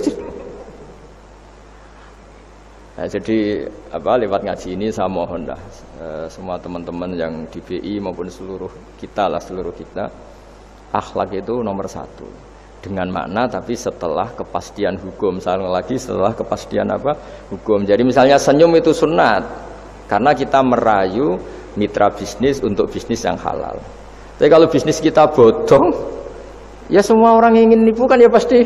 Nah, jadi lewat ngaji ini saya mohon lah semua teman-teman yang di BI maupun seluruh kita, akhlak itu nomor 1. Dengan makna tapi setelah kepastian hukum. Setelah kepastian hukum. Jadi misalnya senyum itu sunat karena kita merayu mitra bisnis untuk bisnis yang halal. Tapi kalau bisnis kita bodong, ya semua orang yang ingin nipu kan ya pasti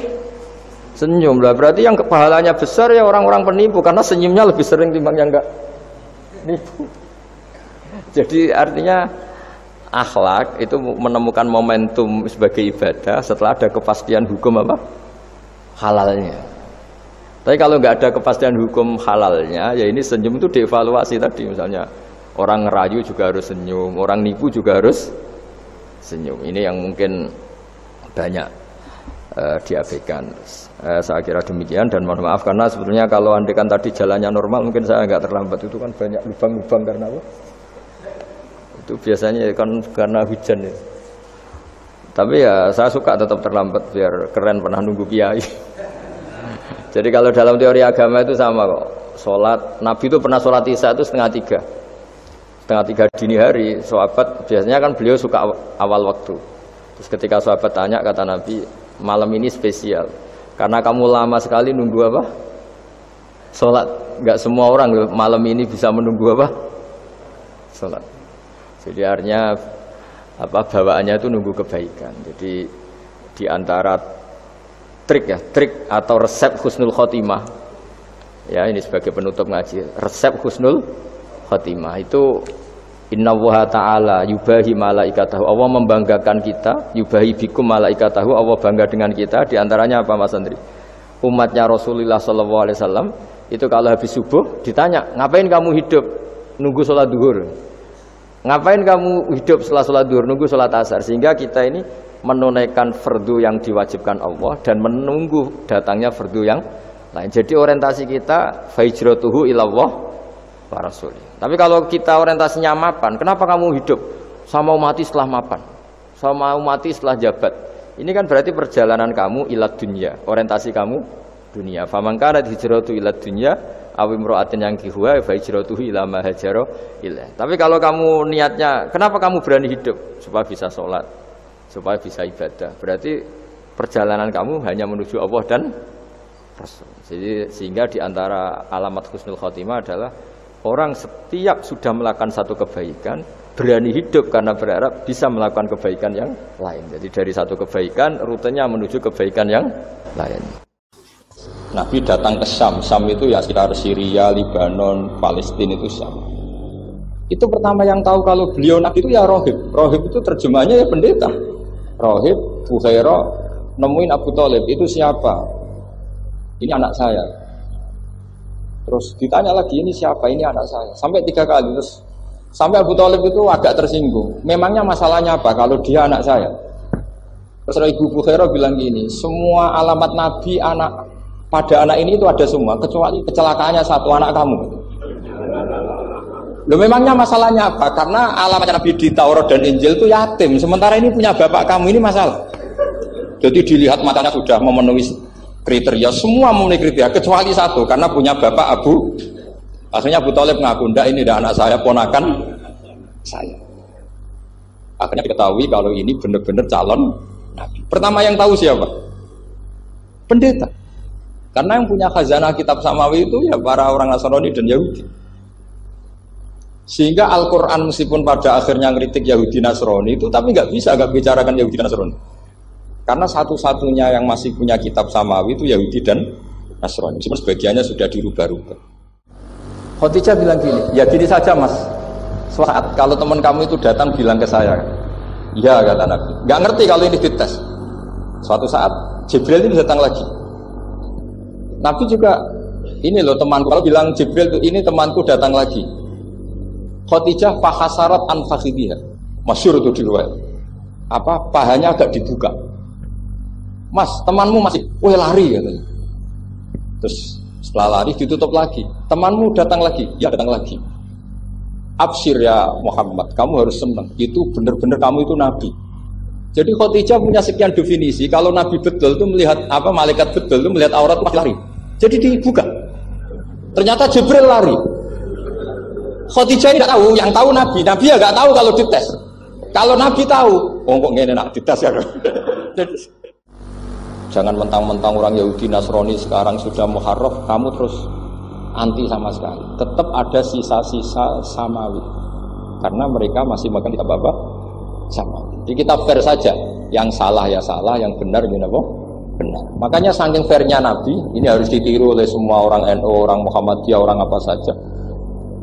senyum lah. Berarti yang pahalanya besar ya orang-orang penipu, karena senyumnya lebih sering timbang yang enggak nipu. Jadi artinya akhlak itu menemukan momentum sebagai ibadah setelah ada kepastian hukum halalnya. Tapi kalau nggak ada kepastian hukum halalnya, ya ini senyum itu dievaluasi tadi. Misalnya orang ngerayu juga harus senyum, orang nipu juga harus senyum. Ini yang mungkin banyak diabaikan. Saya kira demikian, dan mohon maaf karena sebetulnya kalau andaikan tadi jalannya normal mungkin saya nggak terlambat. Itu kan banyak lubang-lubang karena itu biasanya kan karena hujan ya. Tapi ya saya suka tetap terlambat biar keren, pernah nunggu kiai. Jadi kalau dalam teori agama itu sama kok. Sholat, Nabi itu pernah sholat isya itu 2:30 dini hari. Sahabat biasanya kan beliau suka awal waktu. Terus ketika sahabat tanya, kata Nabi, malam ini spesial karena kamu lama sekali nunggu sholat. Nggak semua orang malam ini bisa menunggu sholat. Jadi artinya bawaannya itu nunggu kebaikan. Jadi di antara trik atau resep husnul khotimah, ya ini sebagai penutup ngaji, resep husnul khotimah itu innallaha ta'ala yubahi malaikatahu, Allah membanggakan kita, yubahi bikum malaikatahu, Allah bangga dengan kita. Di antaranya apa Mas Andri? Umatnya Rasulullah SAW itu kalau habis subuh ditanya, ngapain kamu hidup? Nunggu sholat duhur. Ngapain kamu hidup setelah sholat duhur? Nunggu sholat asar. Sehingga kita ini menunaikan fardu yang diwajibkan Allah dan menunggu datangnya fardu yang lain. Jadi orientasi kita fahijratuhu ilallah wa rasulih. Tapi kalau kita orientasinya mapan, kenapa kamu hidup? Saya mau mati setelah mapan, saya mau mati setelah jabat. Ini kan berarti perjalanan kamu ilad dunya, orientasi kamu dunia. Faman kana hijratu ilad dunya aw imra'atin yankihuha fa hijratuhu ila ma hajara ilaih. Tapi kalau kamu niatnya, kenapa kamu berani hidup? Supaya bisa sholat, supaya bisa ibadah. Berarti perjalanan kamu hanya menuju Allah dan Rasul. Jadi sehingga di antara alamat husnul khotimah adalah orang setiap sudah melakukan satu kebaikan berani hidup karena berharap bisa melakukan kebaikan yang lain. Jadi dari satu kebaikan rutenya menuju kebaikan yang lain. Nabi datang ke Syam. Syam itu ya sekitar Syria, Lebanon, Palestina itu Syam. Itu pertama yang tahu kalau beliau Nabi itu ya rohib. Rohib itu terjemahnya ya pendeta. Rohib, Bukhairah nemuin Abu Thalib, itu siapa? Ini anak saya. Terus ditanya lagi, ini siapa? Ini anak saya. Sampai 3 kali. Terus sampai Abu Thalib itu agak tersinggung. Memangnya masalahnya apa kalau dia anak saya? Terus Ibu Bukhairah bilang gini, semua alamat Nabi pada anak ini itu ada semua, kecuali kecelakaannya satu, anak kamu. Loh, memangnya masalahnya apa? Karena alamat Nabi di Taurat dan Injil itu yatim. Sementara ini punya bapak kamu, ini masalah. Jadi dilihat matanya sudah memenuhi kriteria, semua memenuhi kriteria kecuali satu, karena punya bapak Abu. Akhirnya Abu Thalib ngaku, ndak, ini dah anak saya, ponakan saya. Akhirnya diketahui kalau ini benar-benar calon Nabi. Pertama yang tahu siapa? Pendeta. Karena yang punya khazanah kitab samawi itu ya para orang Nasrani dan Yahudi. Sehingga Al-Quran meskipun pada akhirnya ngeritik Yahudi Nasrani itu, tapi nggak bicarakan Yahudi Nasrani. Karena satu-satunya yang masih punya kitab samawi itu Yahudi dan Nasrani. Cuma sebagiannya sudah dirubah-rubah. Khadijah bilang gini, ya gini saja mas, saat kalau teman kamu itu datang bilang ke saya, ya kata Nabi, nggak ngerti kalau ini dites. Suatu saat Jibril itu datang lagi. Nabi juga, ini loh temanku, kalau bilang Jibril itu ini temanku datang lagi. Khadijah fahasarat an fakhidhiha, masyhur itu di riwayat. Pahanya agak dibuka. Mas, temanmu masih, lari katanya. Terus setelah lari ditutup lagi. Temanmu datang lagi, ya datang lagi. Absyir ya Muhammad, kamu harus senang. Itu benar-benar kamu itu Nabi. Jadi Khadijah punya sekian definisi. Kalau Nabi betul itu melihat malaikat betul itu melihat aurat pasti lari. Jadi dibuka. Ternyata Jibril lari. Khadijah ini tidak tahu, yang tahu Nabi. Nabi ya nggak tahu kalau dites. Kalau Nabi tahu, kok ngene nak dites ya. Jangan mentang-mentang orang Yahudi Nasrani sekarang sudah muharraf, kamu terus anti sama sekali. Tetap ada sisa-sisa samawi. Karena mereka masih makan kitab apa? Samawi. Jadi kita fair saja. Yang salah ya salah, yang benar gimana apa? Benar. Makanya saking fairnya Nabi, ini harus ditiru oleh semua orang NU, orang Muhammadiyah, orang apa saja.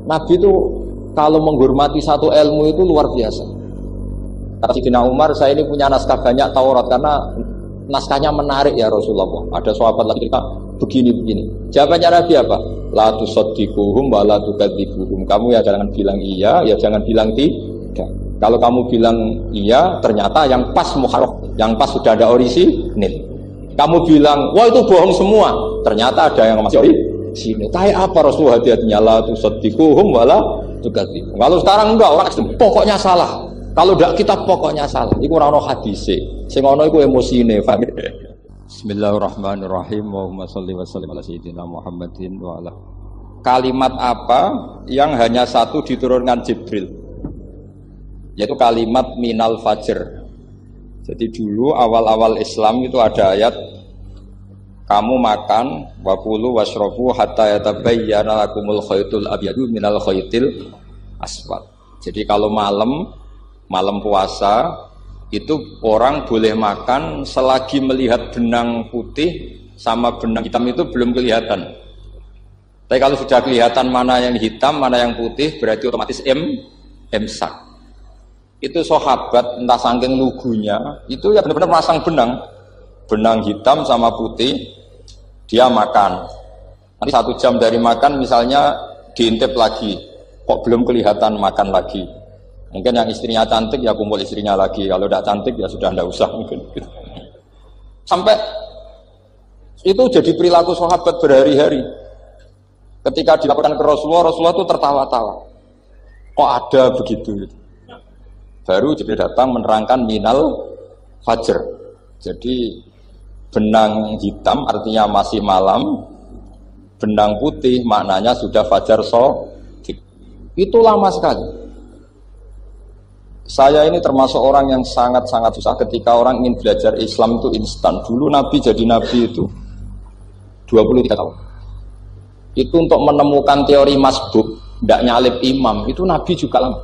Nabi itu kalau menghormati satu ilmu itu luar biasa. Kata Sayyidina Umar, saya ini punya naskah banyak Taurat karena naskahnya menarik ya Rasulullah. Ada sahabat lagi kita begini-begini. Jawabannya Nabi apa? La tusaddiquhum wa la tukadzibuhum. Kamu ya jangan bilang iya, ya jangan bilang tidak. Kalau kamu bilang iya, ternyata yang pas muharraf, yang pas sudah ada orisinil. Kamu bilang, wah itu bohong semua, ternyata ada yang masih orisinil. Kayak apa Rasulullah hati-hatinya? La tusaddiquhum wa la tukadzibuhum. Kalau sekarang enggak, orang pokoknya salah. Kalau tidak kita pokoknya salah. Iku ora ono hadise. Sing ono iku emosine, paham? Bismillahirrahmanirrahim. Allahumma shalli wa sallim ala sayyidina Muhammadin wa ala. Kalimat apa yang hanya satu diturunkan Jibril? Yaitu kalimat minal fajr. Jadi dulu awal-awal Islam itu ada ayat kamu makan wa kulu washrabu hatta yatabayyana lakumul khaytul abyadu minal khaytil aswad. Jadi kalau malam malam puasa itu orang boleh makan selagi melihat benang putih sama benang hitam itu belum kelihatan. Tapi kalau sudah kelihatan mana yang hitam, mana yang putih, berarti otomatis imsak. Itu sahabat entah saking lugunya, itu ya benar-benar masang benang hitam sama putih, dia makan. Nanti 1 jam dari makan misalnya diintip lagi, kok belum kelihatan makan lagi. Mungkin yang istrinya cantik ya kumpul istrinya lagi, kalau tidak cantik ya sudah tidak usah mungkin. Sampai itu jadi perilaku sahabat berhari-hari. Ketika dilaporkan ke Rasulullah, Rasulullah itu tertawa-tawa. Kok ada begitu? Baru jadi datang menerangkan minal fajr. Jadi benang hitam artinya masih malam, benang putih maknanya sudah fajar shadiq. Itu lama sekali. Saya ini termasuk orang yang sangat-sangat susah ketika orang ingin belajar Islam itu instan. Dulu Nabi jadi Nabi itu 23 tahun. Itu untuk menemukan teori masbuk, tidak nyalip imam, itu Nabi juga lama.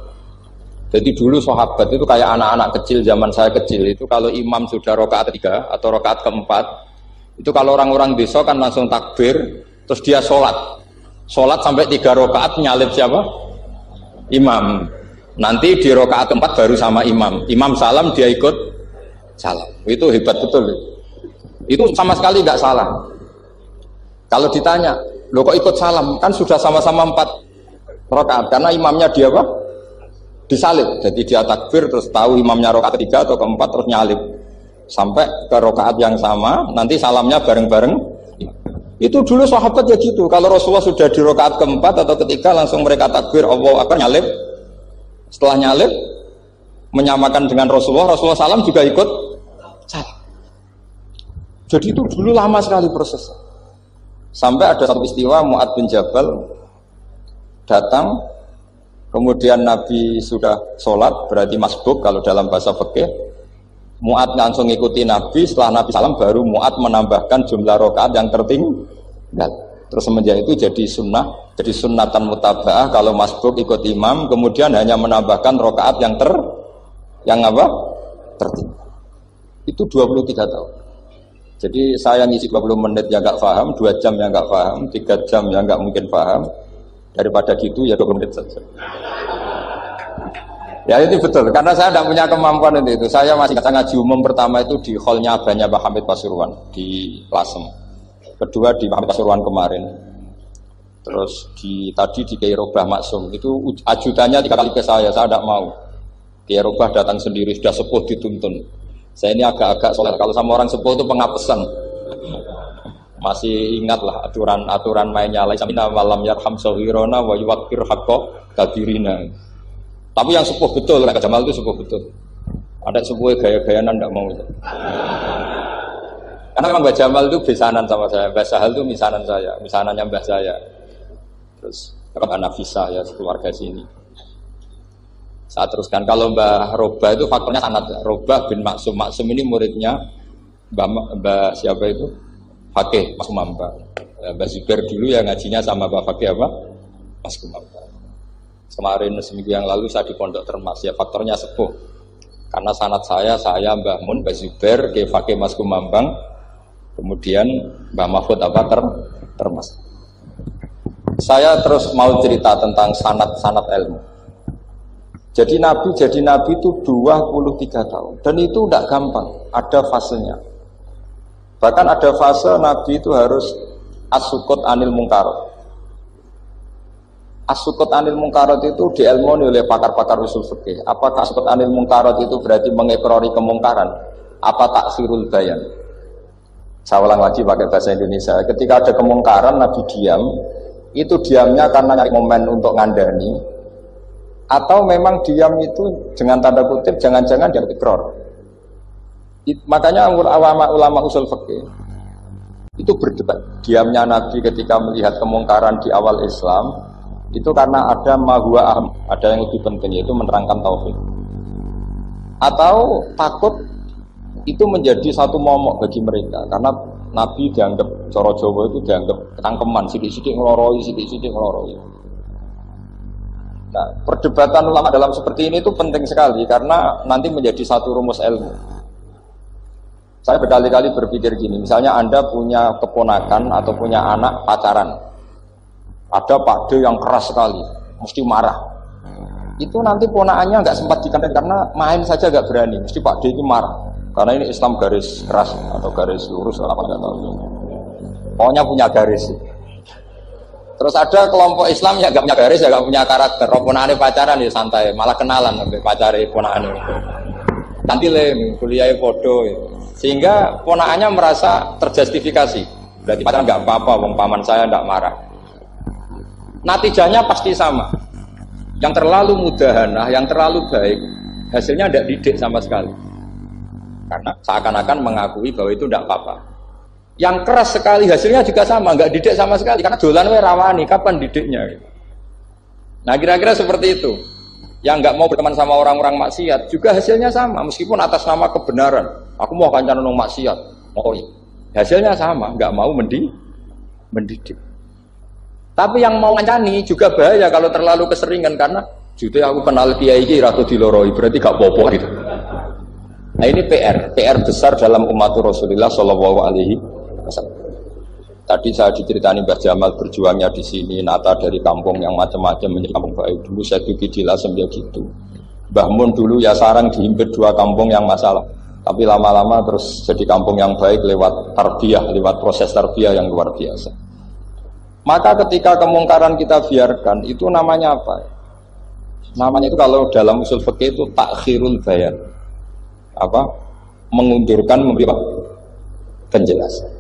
Jadi dulu sahabat itu kayak anak-anak kecil zaman saya kecil, itu kalau imam sudah rakaat 3 atau rakaat keempat, itu kalau orang-orang desa kan langsung takbir, terus dia sholat sampai 3 rakaat nyalip siapa? Imam. Nanti di rakaat keempat baru sama imam. Imam salam dia ikut salam. Itu hebat betul. Itu sama sekali nggak salah. Kalau ditanya, lo kok ikut salam? Kan sudah sama-sama 4 rakaat. Karena imamnya dia apa? Disalib. Jadi dia takbir terus tahu imamnya rakaat 3 atau keempat terus nyalip. Sampai ke rakaat yang sama, nanti salamnya bareng-bareng. Itu dulu sahabat ya gitu. Kalau Rasulullah sudah di rakaat keempat atau ketiga langsung mereka takbir Allahu Akbar nyalip. Setelah nyalip menyamakan dengan Rasulullah salam juga ikut salam. Jadi itu dulu lama sekali proses. Sampai ada satu istiwa Mu'ad bin Jabal datang, kemudian Nabi sudah sholat, berarti masbuk kalau dalam bahasa fikih. Mu'ad langsung ikuti Nabi, setelah Nabi salam baru Mu'ad menambahkan jumlah rakaat yang tertinggal. Terus semenjak itu jadi sunnah, jadi sunnatan mutaba'ah kalau masbuk ikut imam, kemudian hanya menambahkan rakaat yang tertinggal. Itu 23 tahun. Jadi saya ngisi 20 menit yang nggak paham, 2 jam yang nggak paham, 3 jam yang nggak mungkin paham. Daripada gitu ya 20 menit saja. Ya itu betul, karena saya tidak punya kemampuan itu. Saya masih ngaji umum pertama itu di hallnya Abahnya Pak Hamid Pasuruan di Lasem. Kedua di Pak Hamid Pasuruan kemarin. Terus tadi di Kiai Robah Maksum itu ajudannya 3 kali ke saya tidak mau. Kiai Robah datang sendiri, sudah sepuh dituntun. Saya ini agak-agak soalnya kalau sama orang sepuh itu pengapesan. Masih ingatlah aturan mainnya laisina walam yarham saghirana wa yuwaqqir haqqa kabirina. Tapi yang sepuh betul, Kak Jamal itu sepuh betul. Ada sepuh gaya-gayanan tidak mau. Karena Mbak Jamal itu besanan sama saya, Mbak Sahal itu misanan saya, misanannya Mbah saya. Terus Mbak Nafisa ya keluarga sini. Saat teruskan kalau Mbah Robah itu faktornya sanad. Robah bin Maksum, Maksum ini muridnya Mbah siapa itu? Fakih Mas Kumamba. Mbah Zubair dulu ya ngajinya sama Mbah Fakih apa? Mas Kumamba. Kemarin seminggu yang lalu saya di Pondok Termas ya faktornya sepuh. Karena sanad saya Mbah Mun, Mbah Zubair, Kiai Fakih Mas Kumambang, kemudian Mbah Mahfud apa Termas. Saya terus mau cerita tentang sanad ilmu. Jadi Nabi itu 23 tahun dan itu tidak gampang, ada fasenya. Bahkan ada fase Nabi itu harus as-sukut anil mungkarat. As-sukut anil mungkarat itu diilmoni oleh pakar-pakar usul fikih. Apakah as-sukut anil mungkarat itu berarti mengekrori kemungkaran? Apa taksirul bayan? Saya ulang lagi pakai bahasa Indonesia. Ketika ada kemungkaran Nabi diam, itu diamnya karena nyari momen untuk ngandani. Atau memang diam itu dengan tanda kutip jangan-jangan dia ikrar. Makanya ulama usul fikih itu berdebat. Diamnya Nabi ketika melihat kemungkaran di awal Islam itu karena ada mahwa aham, ada yang lebih penting yaitu menerangkan tauhid. Atau takut itu menjadi satu momok bagi mereka karena Nabi dianggap coro Jawa itu dianggap ketangkeman, sidik-sidik ngeloroi, sidik-sidik ngeloroi. Nah, perdebatan ulama dalam seperti ini itu penting sekali karena nanti menjadi satu rumus ilmu. Saya berkali-kali berpikir gini, misalnya Anda punya keponakan atau punya anak pacaran, ada Pak D yang keras sekali, mesti marah. Itu nanti ponakannya nggak sempat dikanten karena main saja nggak berani, mesti Pak D itu marah. Karena ini Islam garis keras atau garis lurus apa nggak tahu. Pokoknya punya garis. Terus ada kelompok Islam yang nggak punya garis, ya nggak punya karakter. Ponakannya pacaran ya santai, malah kenalan sampai pacari ponakannya. Nanti lem kuliahnya bodoh. Ya. Sehingga ponakannya merasa terjustifikasi. Berarti pacaran nggak apa-apa, wong paman saya nggak marah. Natijahnya pasti sama. Yang terlalu mudahanah, yang terlalu baik, hasilnya tidak didik sama sekali. Karena seakan-akan mengakui bahwa itu tidak apa-apa. Yang keras sekali hasilnya juga sama, nggak didik sama sekali. Karena dolan we rawani, kapan didiknya? Nah kira-kira seperti itu. Yang nggak mau berteman sama orang-orang maksiat juga hasilnya sama, meskipun atas nama kebenaran. Aku mau kancan nang maksiat, mau hasilnya sama, nggak mau mendidik. Tapi yang mau ngancani juga bahaya kalau terlalu keseringan karena jute aku kenal kiai iki ratu diloroi berarti gak apa-apa gitu. Nah ini PR besar dalam umat Rasulullah Shallallahu Alaihi Wasallam. Tadi saya diceritani Mbah Jamal berjuangnya di sini, nata dari kampung yang macam-macam menjadi kampung baik. Dulu saya duki di Lasem ya gitu. Mbah Mun dulu ya sarang dihimpit 2 kampung yang masalah. Tapi lama-lama terus jadi kampung yang baik lewat tarbiyah, lewat proses tarbiyah yang luar biasa. Maka ketika kemungkaran kita biarkan, itu namanya apa? Namanya itu kalau dalam usul fikih itu takhirul bayan. Apa? Mengundurkan memberi penjelasan.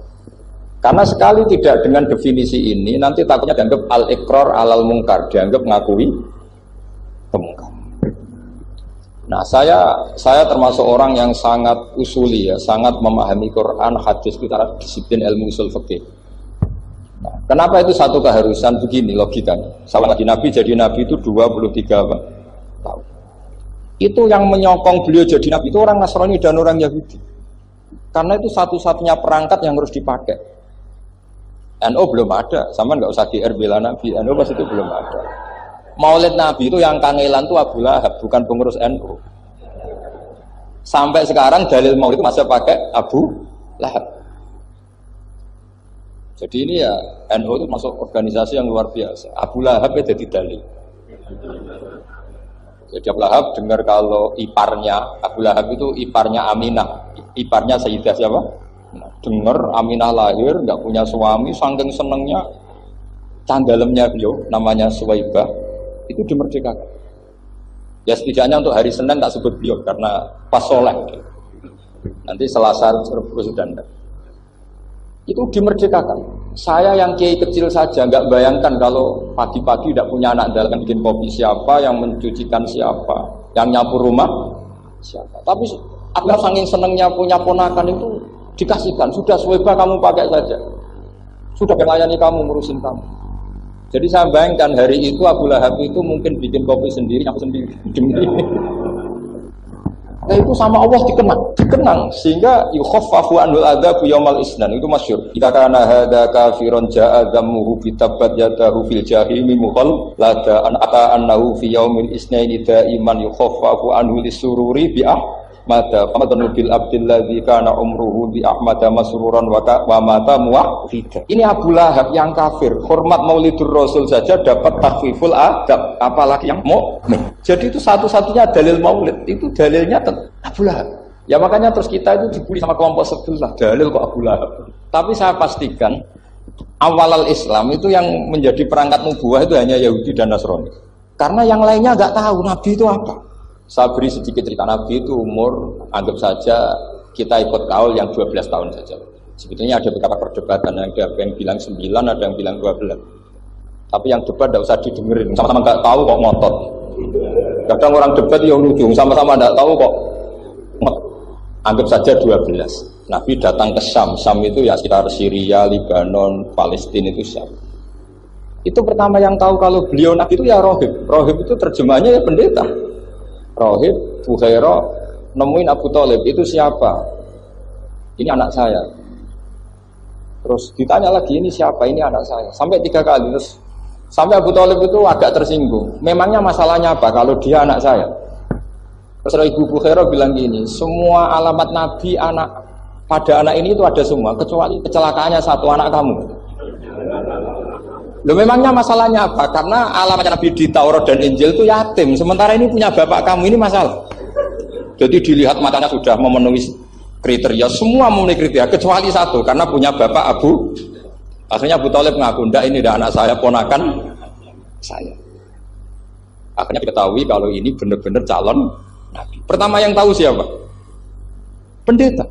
Karena sekali tidak dengan definisi ini, nanti takutnya dianggap al-iqrar alal mungkar, dianggap mengakui kemungkaran. Nah, saya termasuk orang yang sangat usuli ya, sangat memahami Quran, hadis itu adalah disiplin ilmu usul fikih. Nah, kenapa itu satu keharusan begini logikanya? Salah lagi Nabi jadi Nabi itu 23 tahun. Itu yang menyokong beliau jadi Nabi itu orang Nasrani dan orang Yahudi. Karena itu satu-satunya perangkat yang harus dipakai. NU belum ada, sama nggak usah GR bela Nabi. NU pas itu belum ada. Maulid Nabi itu yang kangelan itu Abu Lahab, bukan pengurus NU. Sampai sekarang dalil Maulid masih pakai Abu Lahab. Jadi ini ya NU itu masuk organisasi yang luar biasa. Abu Lahab ya jadi dalil. Jadi Abu Lahab dengar kalau iparnya Abu Lahab itu iparnya Aminah, iparnya Sayyidah siapa? Nah, dengar Aminah lahir nggak punya suami, saking senengnya candalemnya beliau namanya Suwaibah itu dimerdekakan. Ya setidaknya untuk hari Senin tak sebut beliau karena pas soleh. Nanti Selasa Rabu sudah itu dimerdekakan. Saya yang kiai kecil saja nggak bayangkan kalau pagi-pagi tidak punya anak dalam bikin kopi siapa, yang mencucikan siapa, yang nyapu rumah siapa. Tapi Abdullah saking senengnya punya ponakan itu dikasihkan. Sudah Suwaibah kamu pakai saja. Sudah melayani kamu, ngurusin kamu. Jadi saya bayangkan hari itu Abu Lahab itu mungkin bikin kopi sendiri, nyapu sendiri. Nah itu sama Allah dikenang sehingga yukhaffafu anul adzab yaumal isnan itu masyhur. Jika kana hadza kafiron jaa dhammuhu bi tabbat yadahu fil jahimi mukhallada an ata annahu fi yaumil isnaini daiman yukhaffafu anhu lisururi bi ahmada famadun bil abdilladzi kana umruhu bi ahmada masruran wa mata muwahhida. Ini Abu Lahab yang kafir, hormat Maulidur Rasul saja dapat takhfiful adab, apalagi yang mukmin. Jadi itu satu-satunya dalil Maulid, itu dalilnya Abu Lahab. Ya makanya terus kita itu dibully sama kelompok sebelah, dalil kok Abu Lahab. Tapi saya pastikan awal Islam itu yang menjadi perangkat nubuwah itu hanya Yahudi dan Nasrani. Karena yang lainnya nggak tahu Nabi itu apa. Saya beri sedikit cerita Nabi itu umur, anggap saja kita ikut kaul yang 12 tahun saja. Sebetulnya ada beberapa perdebatan, ada yang bilang 9, ada yang bilang 12. Tapi yang debat tidak usah didengerin, sama-sama nggak tahu kok ngotot. Kadang orang debat yang lucu, sama-sama nggak tahu kok. Anggap saja 12. Nabi datang ke Syam. Syam itu ya sekitar Syria, Lebanon, Palestina itu Syam. Itu pertama yang tahu kalau beliau Nabi itu ya rohib. Rohib itu terjemahnya ya pendeta. Rohib, Bukhairah, nemuin Abu Thalib, itu siapa? Ini anak saya. Terus ditanya lagi, ini siapa? Ini anak saya. Sampai 3 kali. Terus Sampai Abu Thalib itu agak tersinggung. Memangnya masalahnya apa kalau dia anak saya? Terus Ibu Bukhairah bilang gini, semua alamat Nabi pada anak ini itu ada semua, kecuali kecelakaannya satu, anak kamu. Loh, memangnya masalahnya apa? Karena alamat Nabi di Taurat dan Injil itu yatim, sementara ini punya bapak kamu, ini masalah. Jadi dilihat matanya sudah memenuhi kriteria, semua memenuhi kriteria, kecuali satu, karena punya bapak Abu. Akhirnya Abu Thalib mengaku, ini tidak anak saya, ponakan saya. Akhirnya diketahui kalau ini benar-benar calon Nabi. Pertama yang tahu siapa? Pendeta.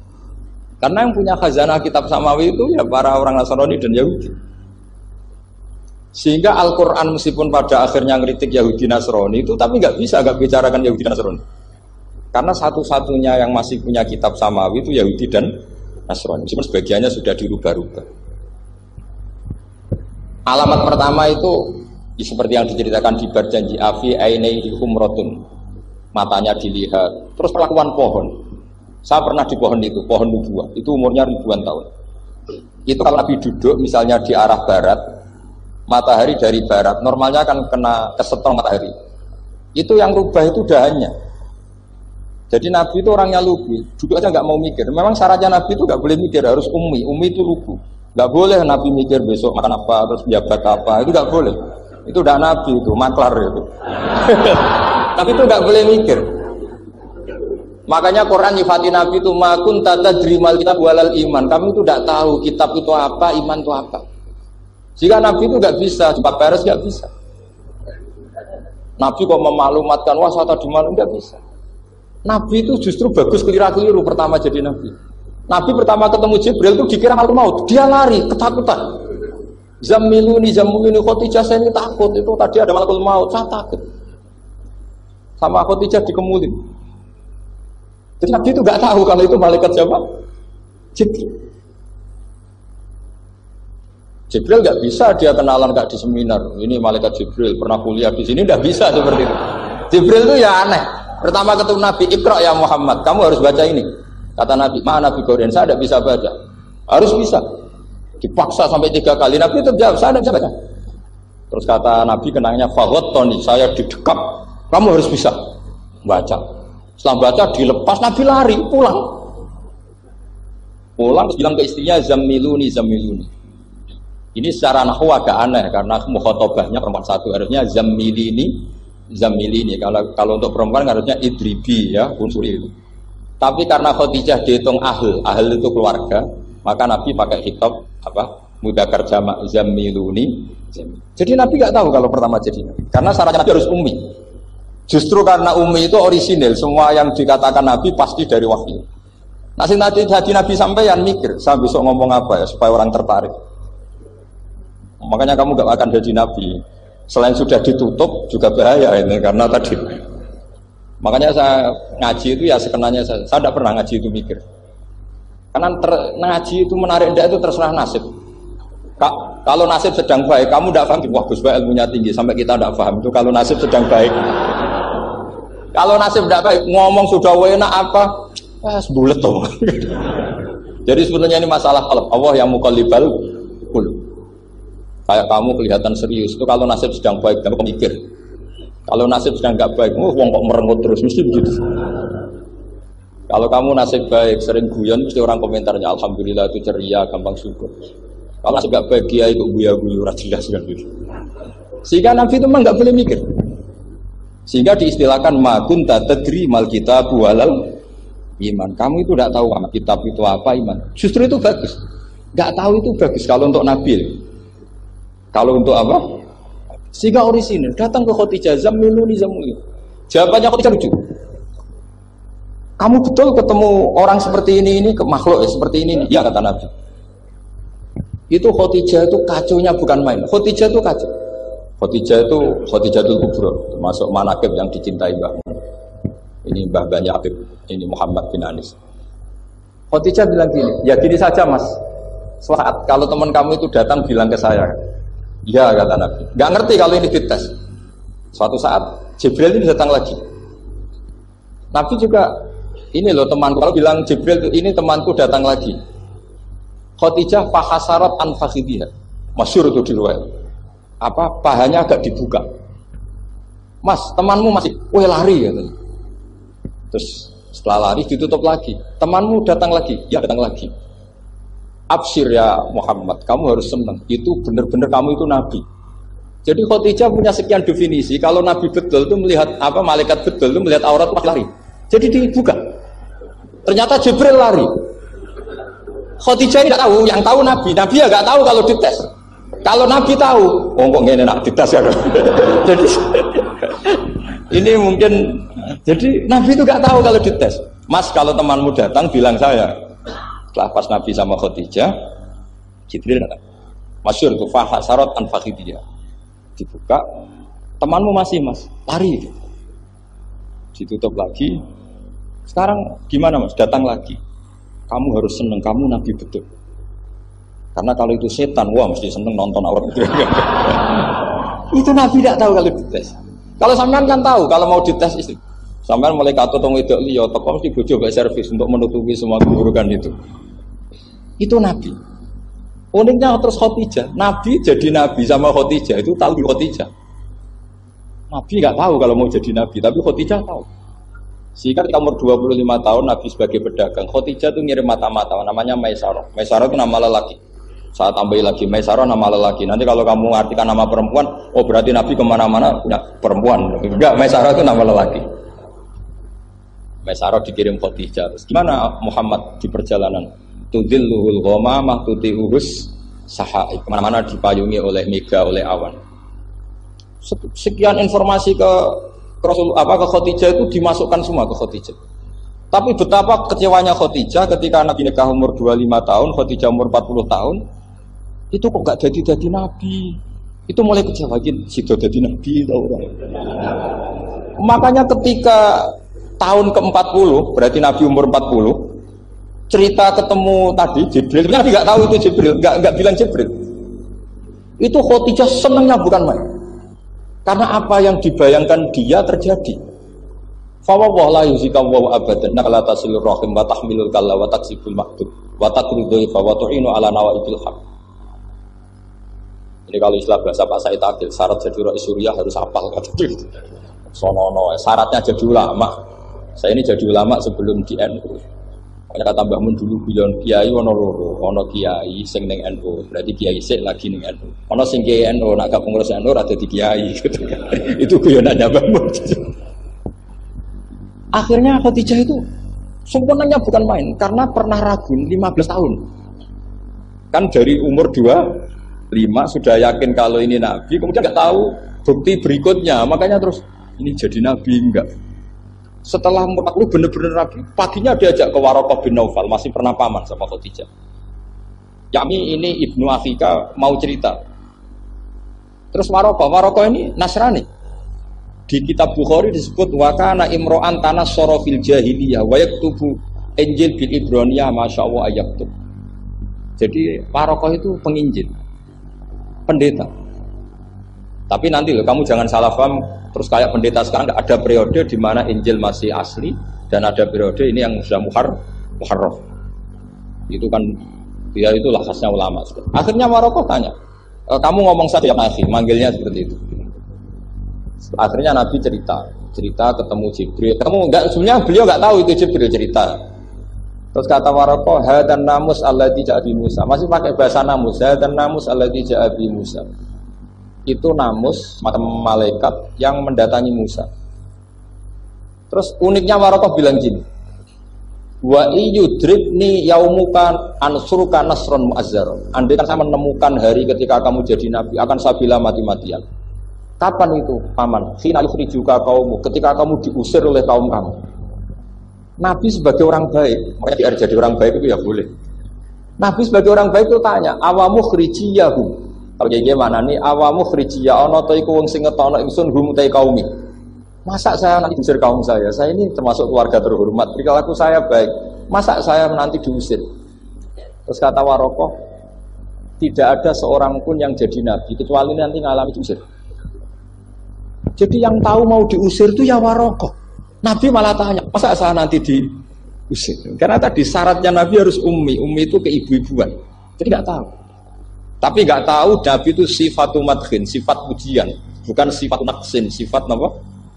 Karena yang punya khazanah kitab samawi itu ya para orang Nasrani dan Yahudi. Sehingga Al-Quran meskipun pada akhirnya ngeritik Yahudi Nasrani itu, tapi nggak bisa nggak bicarakan Yahudi Nasrani. Karena satu-satunya yang masih punya kitab samawi itu Yahudi dan Nasrani. Meskipun sebagiannya sudah dirubah-rubah. Alamat pertama itu seperti yang diceritakan di berjanji afi ainaihi humratun, matanya dilihat. Terus perlakuan pohon. Saya pernah di pohon itu, pohon nubuah. Itu umurnya ribuan tahun. Itu kalau Nabi duduk misalnya di arah barat, matahari dari barat, normalnya akan kena kesetong matahari. Itu yang rubah itu dahannya. Jadi Nabi itu orangnya lugu, duduk aja nggak mau mikir. Memang syaratnya Nabi itu nggak boleh mikir, harus ummi itu lugu. Nggak boleh Nabi mikir besok makan apa, terus jabat apa, itu nggak boleh. Itu udah Nabi itu, maklar itu. Tapi itu nggak boleh mikir. Makanya Quran nyifati Nabi itu makun tata drimal kitab walal iman. Kamu itu tidak tahu kitab itu apa, iman itu apa. Jika Nabi itu nggak bisa, cepat beres nggak bisa. Nabi kok memalumatkan wasata di malu nggak bisa. Nabi itu justru bagus keliru pertama jadi Nabi. Nabi pertama ketemu Jibril itu dikira malaikat maut, dia lari ketakutan. Zamiluni Khadijah, saya ini takut, itu tadi ada malaikat maut, saya takut. Sama Khadijah dikemulin. Jadi Nabi itu nggak tahu kalau itu malaikat siapa? Jibril. Jibril nggak bisa dia kenalan nggak di seminar. Ini malaikat Jibril pernah kuliah di sini, nggak bisa seperti itu. Jibril itu ya aneh. Pertama ketemu Nabi, Iqra ya Muhammad, kamu harus baca ini. Kata Nabi, mana Nabi Quran, saya tidak bisa baca. Harus bisa. Dipaksa sampai 3 kali, Nabi itu jawab, saya tidak bisa baca. Terus kata Nabi kenangnya, Tony, saya didekap, kamu harus bisa baca. Setelah baca dilepas, Nabi lari, pulang. Pulang terus bilang ke istrinya, Zamiluni. Ini secara nahwu agak aneh, karena mukhatabahnya perempuan satu, harusnya Zamilini. Kalau untuk perempuan harusnya idribi ya, unsur itu. Tapi karena Khadijah dihitung ahl itu keluarga, maka Nabi pakai khitab mudzakkar jamak Zamiluni. Jadi Nabi nggak tahu kalau pertama jadi Nabi. Karena syaratnya Nabi harus ummi. Justru karena ummi itu orisinil, semua yang dikatakan Nabi pasti dari wahyu. Nah, sing tadi Nabi sampeyan mikir, saya besok ngomong apa ya supaya orang tertarik. Makanya kamu nggak akan jadi Nabi. Selain sudah ditutup juga bahaya ini karena tadi. Makanya saya ngaji itu ya sekenanya saya tidak pernah ngaji itu mikir. Karena ngaji itu menarik enggak itu terserah nasib. Kalau nasib sedang baik, kamu tidak paham, wah Gus Baik ilmunya tinggi sampai kita tidak paham itu kalau nasib sedang baik. Kalau nasib tidak baik, ngomong sudah enak apa? Sebulet toh. Jadi sebetulnya ini masalah Allah yang muqallibal qulub. Kayak kamu kelihatan serius itu kalau nasib sedang baik, kamu mikir. Kalau nasib sedang nggak baik, wong kok merengut terus mesti begitu. Kalau kamu nasib baik, sering guyon, mesti orang komentarnya alhamdulillah itu ceria, gampang syukur. Kalau nasib nggak baik, dia itu guya-guyu jelas kan gitu. Sehingga Nabi itu memang nggak boleh mikir. Sehingga diistilahkan makun tadri mal kitab walal iman. Kamu itu tidak tahu kitab itu apa iman. Justru itu bagus. Nggak tahu itu bagus kalau untuk Nabi. Kalau untuk apa? Sehingga orisinil datang ke Khadijah, Zamiluni. Jawabannya Khadijah lucu. Kamu betul ketemu orang seperti ini ke makhluk seperti ini? Ya kata Nabi. Itu Khadijah itu kacaunya bukan main. Khadijah itu kacau. Khadijatul Kubra, termasuk manaqib yang dicintai Mbah. Ini Mbah Banyak Habib, ini Muhammad bin Anis. Khadijah bilang gini, ya gini saja Mas. Saat kalau teman kamu itu datang bilang ke saya. Ya kata Nabi, nggak ngerti kalau ini dites. Suatu saat Jibril ini datang lagi. Nabi juga ini loh temanku. Kalau bilang Jibril ini temanku datang lagi. Khadijah fahasarat an fakhidhiha. Masyhur itu di riwayat. pahanya agak dibuka. Mas, temanmu masih, lari ya. Terus setelah lari ditutup lagi. Temanmu datang lagi, ya datang lagi. Absyir ya Muhammad, kamu harus senang. Itu benar-benar kamu itu nabi. Jadi Khadijah punya sekian definisi. Kalau nabi betul itu melihat malaikat betul itu melihat aurat lari. Jadi dibuka. Ternyata Jibril lari. Khadijah ini tidak tahu, yang tahu nabi. Nabi ya nggak tahu kalau dites. Kalau nabi tahu, kok ngene nak dites ya. Jadi ini mungkin. Jadi Nabi itu gak tahu kalau dites. Mas, kalau temanmu datang bilang saya. Setelah pas Nabi sama Khadijah, Jibril datang. Masyhur itu fahasarat an fakhidiyah. Dibuka, temanmu masih mas, lari. Ditutup lagi. Sekarang gimana mas? Datang lagi. Kamu harus seneng, kamu Nabi betul. Karena kalau itu setan, wah mesti seneng nonton aurat itu. Itu Nabi tidak tahu kalau dites. Kalau sampean kan tahu kalau mau dites istri. Sampean mulai kato tong wedok liya teko mesti bojo gak servis untuk menutupi semua keburukan itu. Itu Nabi. Uniknya terus Khadijah, Nabi jadi Nabi sama Khadijah itu tahu di Khadijah. Nabi enggak tahu kalau mau jadi Nabi, tapi Khadijah tahu. Sehingga ketika umur 25 tahun Nabi sebagai pedagang, Khadijah itu ngirim mata-mata namanya Maisarah. Maisarah itu nama lelaki. Saya tambahin lagi, Maisarah nama lelaki. Nanti kalau kamu artikan nama perempuan, oh berarti Nabi kemana-mana punya perempuan. Enggak, Maisarah itu nama lelaki. Maisarah dikirim Khadijah. Terus gimana Muhammad di perjalanan? Tudilluhul ghamamah tuti'uhus sahaib. Kemana-mana dipayungi oleh mega, oleh awan. Sekian informasi ke Rasul ke Khadijah itu dimasukkan semua ke Khadijah. Tapi betapa kecewanya Khadijah ketika Nabi nikah umur 25 tahun, Khadijah umur 40 tahun. Itu kok gak jadi Nabi. Itu mulai kecewa sido jadi Nabi tahu. Makanya ketika tahun ke-40, berarti Nabi umur 40, cerita ketemu tadi Jibril, Nabi nggak tahu itu Jibril, nggak bilang Jibril. Itu Khadijah senangnya bukan main. Karena apa yang dibayangkan dia terjadi. Fa wallahu la yuzika wa abadan la tasilur rahim wa tahmilul kalla wa taksibul maktub wa taqridu fa wa tu'inu ala nawaibil haq. Jadi kalau istilah bahasa Pak Said Akil, syarat jadi Rais Suriah harus hafal kata itu. Sonono, syaratnya jadi ulama. Saya ini jadi ulama sebelum di NU. Makanya kata Mbah Mun dulu bilang kiai ono loro, ono kiai sing ning NU, berarti kiai sik lagi ning NU. Ono sing kiai NU nak gak pengurus NU ora dadi kiai gitu kan. Itu guyonannya Mbah Mun. Akhirnya Khadijah itu sempurnanya bukan main karena pernah ragu 15 tahun. Kan dari umur 25 sudah yakin kalau ini nabi, kemudian enggak tahu bukti berikutnya, makanya terus ini jadi nabi enggak. Setelah umur 40 benar-benar nabi, paginya diajak ke Waraqah bin Naufal, masih pernah paman sama Khadijah. Yami ini Ibnu Afika mau cerita. Terus Waraqah ini Nasrani. Di kitab Bukhari disebut wakana imro'an tanassara fil jahiliyah wa yaktubu Injil bil Ibraniyah masyaallah ayaktub. Jadi Waraqah itu penginjil, pendeta. Tapi nanti loh, kamu jangan salah paham terus kayak pendeta sekarang. Ada periode di mana Injil masih asli dan ada periode ini yang sudah muharraf. Itu kan dia itulah khasnya ulama. Akhirnya Waraqah tanya, kamu ngomong saja ya akhi, manggilnya seperti itu. Akhirnya Nabi cerita ketemu Jibril. Ketemu enggak, sebenarnya beliau enggak tahu itu Jibril cerita. Terus kata Waraqah, hadan namus alladzi ja'a bi Musa. Masih pakai bahasa namus, hadan namus alladzi ja'a bi Musa. Itu namus, malaikat yang mendatangi Musa. Terus uniknya Waraqah bilang gini, wa iyudribni yaumuka ansuruka nasron mu'azzar. Andai kan saya menemukan hari ketika kamu jadi nabi, akan saya bilang mati-matian. Kapan itu paman? Khina yukhrijuka kaummu, ketika kamu diusir oleh kaum kamu. Nabi sebagai orang baik, makanya biar jadi orang baik itu ya boleh. Nabi sebagai orang baik itu tanya, awamu khrijiyahu. Kalau kayak gimana nih, awamu khrijiyah ana ta iku wong sing ngetono ingsun hum ta kaumi. Masa saya nanti diusir kaum saya? Saya ini termasuk keluarga terhormat, perilaku saya baik. Masa saya nanti diusir? Terus kata Waraqah, tidak ada seorang pun yang jadi nabi kecuali nanti ngalami diusir. Jadi yang tahu mau diusir itu ya Waraqah. Nabi malah tanya, masa saya nanti diusir? Karena tadi syaratnya Nabi harus ummi. Ummi itu keibu-ibuan. Jadi nggak tahu. Tapi nggak tahu Nabi itu sifatu madhin, sifat pujian, bukan sifat naqsin, sifat apa?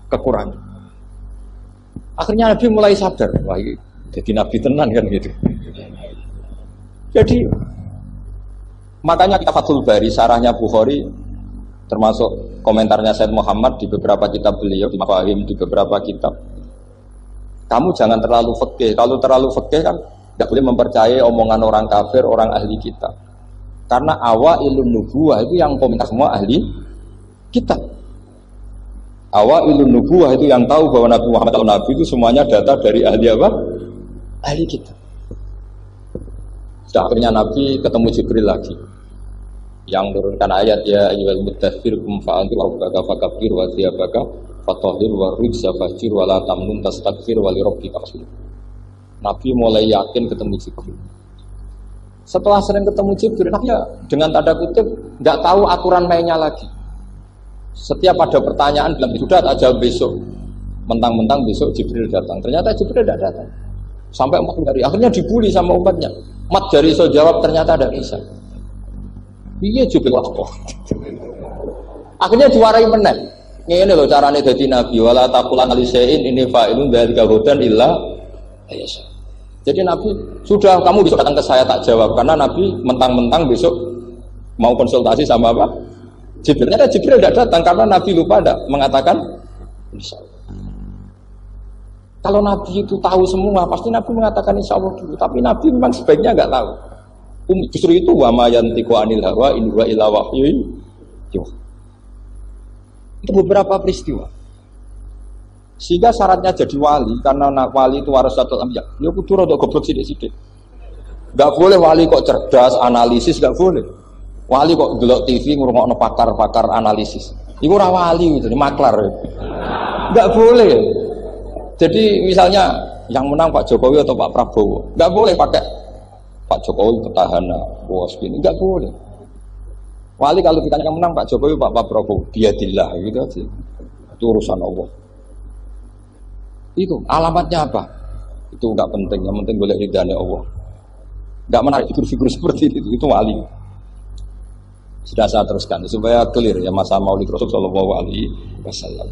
Kekurangan. Akhirnya Nabi mulai sadar, wah ini jadi Nabi tenan kan gitu. Jadi makanya kita Fathul Bari, sarahnya Bukhari, termasuk komentarnya Said Muhammad di beberapa kitab beliau, di Mafahim, di beberapa kitab. Kamu jangan terlalu fikih. Kalau terlalu fikih kan tidak boleh mempercayai omongan orang kafir, orang ahli kitab. Karena awailun nubuwah itu yang komentar semua ahli kitab. Awailun nubuwah itu yang tahu bahwa Nabi Muhammad atau Nabi itu semuanya data dari ahli apa? Ahli kitab. Sudah akhirnya Nabi ketemu Jibril lagi yang menurunkan ayat ya ayyuhal muddaththir qum fa'anzir wa rabbaka fakabbir wa thiyabaka fatahhir wa rujza fahjur wa la tamnun tastakbir wa li rabbika fasbir. Nabi mulai yakin ketemu Jibril. Setelah sering ketemu Jibril, Nabi dengan tanda kutip nggak tahu aturan mainnya lagi. Setiap ada pertanyaan bilang sudah tak jawab besok. Mentang-mentang besok Jibril datang. Ternyata Jibril tidak datang. Sampai 4 hari. Akhirnya dibully sama umatnya. Mat dari so jawab ternyata ada bisa. Iya Jibril apa? Akhirnya diwarai meneh. Ini loh caranya jadi Nabi. Wala taqulan alisein ini fa'ilun dzalika hudan illa ayasa. Jadi Nabi sudah kamu besok datang ke saya tak jawab karena Nabi mentang-mentang besok mau konsultasi sama apa? Jibril. Ternyata Jibril tidak datang karena Nabi lupa tidak mengatakan insya Allah. Kalau Nabi itu tahu semua, pasti Nabi mengatakan insya Allah dulu. Tapi Nabi memang sebaiknya nggak tahu. Justru itu wa ma yantiqu anil hawa in huwa illa wahyun yuha. Itu beberapa peristiwa. Sehingga syaratnya jadi wali, karena wali itu warasatul anbiya. Ya kudu rada goblok sithik-sithik. Enggak boleh wali kok cerdas, analisis enggak boleh. Wali kok delok TV ngrungokno pakar-pakar analisis. Iku ora wali gitu, maklar. Enggak boleh. Jadi misalnya yang menang Pak Jokowi atau Pak Prabowo, enggak boleh pakai Pak Jokowi petahana, bos gini, enggak boleh. Wali kalau ditanya yang menang Pak Jokowi, Pak Prabowo, biadillah gitu aja. Itu urusan Allah. Itu alamatnya apa? Itu enggak penting, yang penting boleh ridhanya Allah. Enggak menarik figur-figur seperti itu wali. Sudah saya teruskan supaya clear ya masa Maulid Rasul sallallahu alaihi wasallam.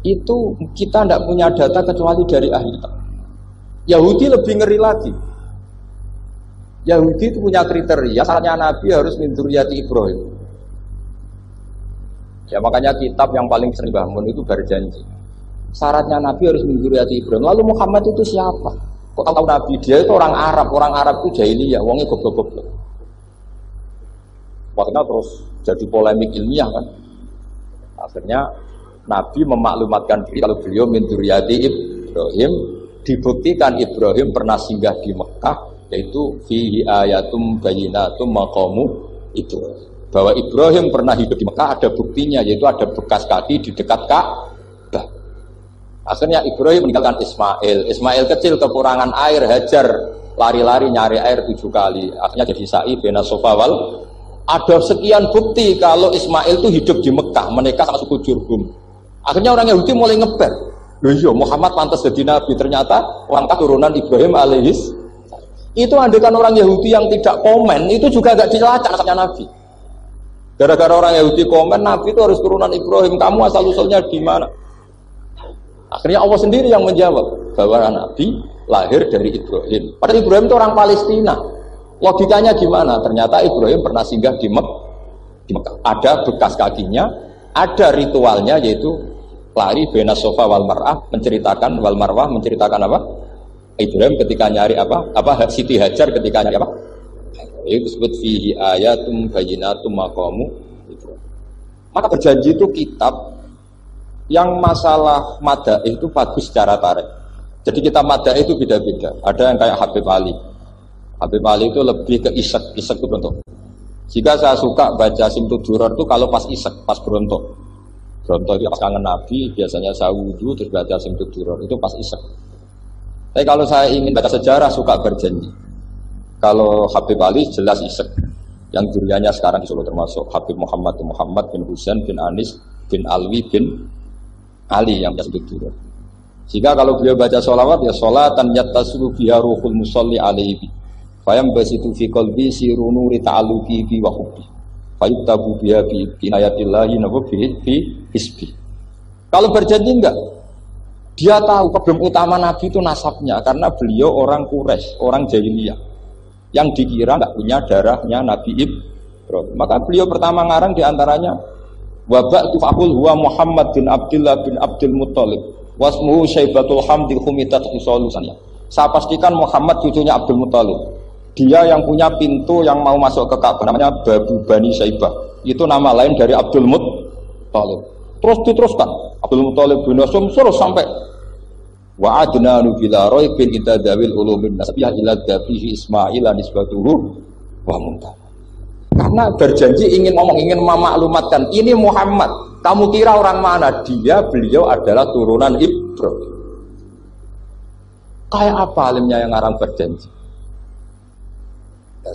Itu kita tidak punya data kecuali dari ahli kitab. Yahudi lebih ngeri lagi. Yahudi itu punya kriteria, syaratnya Nabi harus min dzurriyyati Ibrahim. Ya makanya kitab yang paling sering bangun itu berjanji. Syaratnya Nabi harus min dzurriyyati Ibrahim. Lalu Muhammad itu siapa? Kok tahu Nabi? Dia itu orang Arab itu jahiliyah, wongnya goblok-goblok. Makanya terus jadi polemik ilmiah kan. Akhirnya Nabi memaklumatkan diri kalau beliau min dzurriyyati Ibrahim, dibuktikan Ibrahim pernah singgah di Mekah, yaitu fihi ayatum bayyinatum maqamu itu. Bahwa Ibrahim pernah hidup di Mekah ada buktinya, yaitu ada bekas kaki di dekat Ka'bah. Akhirnya Ibrahim meninggalkan Ismail. Ismail kecil kekurangan air, Hajar lari-lari nyari air 7 kali. Akhirnya jadi sa'i bena Safa wal. Ada sekian bukti kalau Ismail itu hidup di Mekah, menikah sama suku Jurhum. Akhirnya orang Yahudi mulai ngeber. Loh iya, Muhammad pantas jadi nabi. Ternyata orang keturunan Ibrahim alaihis. Itu andekan orang Yahudi yang tidak komen, itu juga gak dilacak nasabnya Nabi. Gara-gara orang Yahudi komen, Nabi itu harus turunan Ibrahim. Kamu asal-usulnya di mana? Akhirnya Allah sendiri yang menjawab bahwa Nabi lahir dari Ibrahim. Padahal Ibrahim itu orang Palestina. Logikanya gimana? Ternyata Ibrahim pernah singgah di Mekah. Ada bekas kakinya, ada ritualnya yaitu lari bena Safa wal Marwah, menceritakan wal Marwah menceritakan apa? Ibrahim ketika nyari apa? Siti Hajar ketika nyari apa? Itu disebut fihi ayatum bayyinatum maqamu Ibrahim. Maka berjanji itu kitab yang masalah madaih itu bagus secara tarik. Jadi kitab madaih itu beda-beda. Ada yang kayak Habib Ali. Habib Ali itu lebih ke isek itu bentuk. Jika saya suka baca Simtud Duror itu kalau pas isek, pas berontok. Berontok itu pas kangen Nabi, biasanya saya wudhu terus baca Simtud Duror itu pas isek. Tapi kalau saya ingin baca sejarah suka berjanji. Kalau Habib Ali jelas isek. Yang duriannya sekarang di Solo termasuk Habib Muhammad bin Husain bin Anis bin Alwi bin Ali yang Simtud Duror. Jika kalau beliau baca sholawat ya sholatan yattasilu biha ruhul musalli alaihi. Fayam basitu fi qalbi sirunu ri ta'alluqi bi wa hubbi. Fayuktabu biha bi inayatillahi nabi fi hisbi. Kalau berjanji enggak, dia tahu problem utama Nabi itu nasabnya karena beliau orang Quraisy, orang jahiliyah yang dikira enggak punya darahnya Nabi Ibrahim. Maka beliau pertama ngarang diantaranya wabak tufahul huwa Muhammad bin Abdullah bin Abdul Muttalib wasmuhu Syaibatul Hamdi Khumitat Hisolusannya. Saya pastikan Muhammad cucunya Abdul Muttalib. Dia yang punya pintu yang mau masuk ke Ka'bah namanya Babu Bani Syaibah. Itu nama lain dari Abdul Muttalib. Terus diteruskan Abdul Muttalib bin Hasyim terus sampai wa adnanu bila raibin itadawil ulumin nasbiyah ila dabihi Ismail nisbatuhu wa muntah. Karena berjanji ingin ngomong, ingin memaklumatkan ini Muhammad. Kamu kira orang mana? Beliau adalah turunan Ibrahim. Kayak apa alimnya yang ngarang berjanji?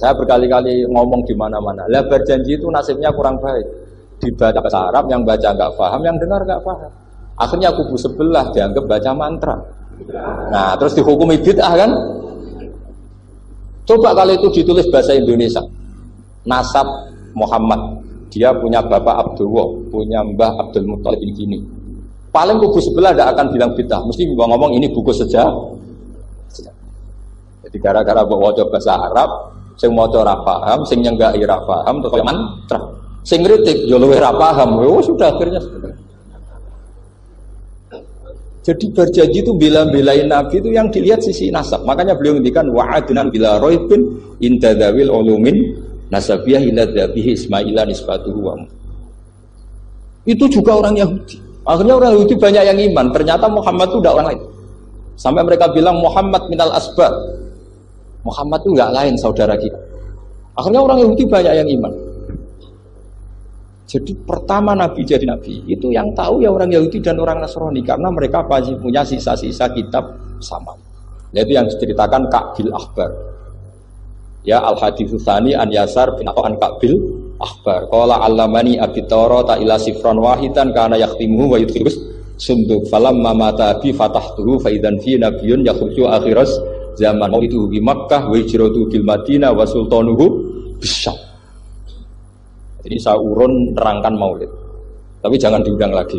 Saya berkali-kali ngomong di mana-mana. Lah berjanji itu nasibnya kurang baik. Dibaca bahasa Arab, yang baca nggak paham, yang dengar nggak paham. Akhirnya kubu sebelah dianggap baca mantra. Nah, terus dihukumi bid'ah kan? Coba kalau itu ditulis bahasa Indonesia. Nasab Muhammad, dia punya bapak Abdullah, punya mbah Abdul Muttalib begini. Paling kubu sebelah tidak akan bilang bid'ah, mesti ngomong ini buku sejarah. Jadi gara-gara bawa bahasa Arab, sing maca ora paham, sing nyenggaki ora paham, terus mantra. Sing kritik yo luwih ora paham. Oh, sudah akhirnya. Jadi berjanji itu bela-belain Nabi itu yang dilihat sisi nasab. Makanya beliau ngendikan wa'adnan bila raibin inda dzawil ulumin nasabiyah ila dzabihi Ismaila nisbatuhu wa. Itu juga orang Yahudi. Akhirnya orang Yahudi banyak yang iman. Ternyata Muhammad itu tidak orang lain. Sampai mereka bilang Muhammad minal asbab. Muhammad itu enggak lain saudara kita. Akhirnya orang Yahudi banyak yang iman. Jadi pertama Nabi jadi Nabi itu yang tahu ya orang Yahudi dan orang Nasrani karena mereka pasti punya sisa-sisa kitab sama. Yaitu yang diceritakan Ka'bil Akhbar. Ya al-haditsus tsani an Yasar bin an Ka'bil Akhbar. Qala 'allamani Abi Tawrata ila sifran wahidan kana yakhtimuhu wa yudkhilus sunduk falamma mata bi fatahtuhu fa idzan fi nabiyyun yakhruju akhiras zaman itu di Makkah wa hijratu bil Madinah wa sultanuhu bisyam. Jadi saya urun terangkan maulid. Tapi jangan diundang lagi.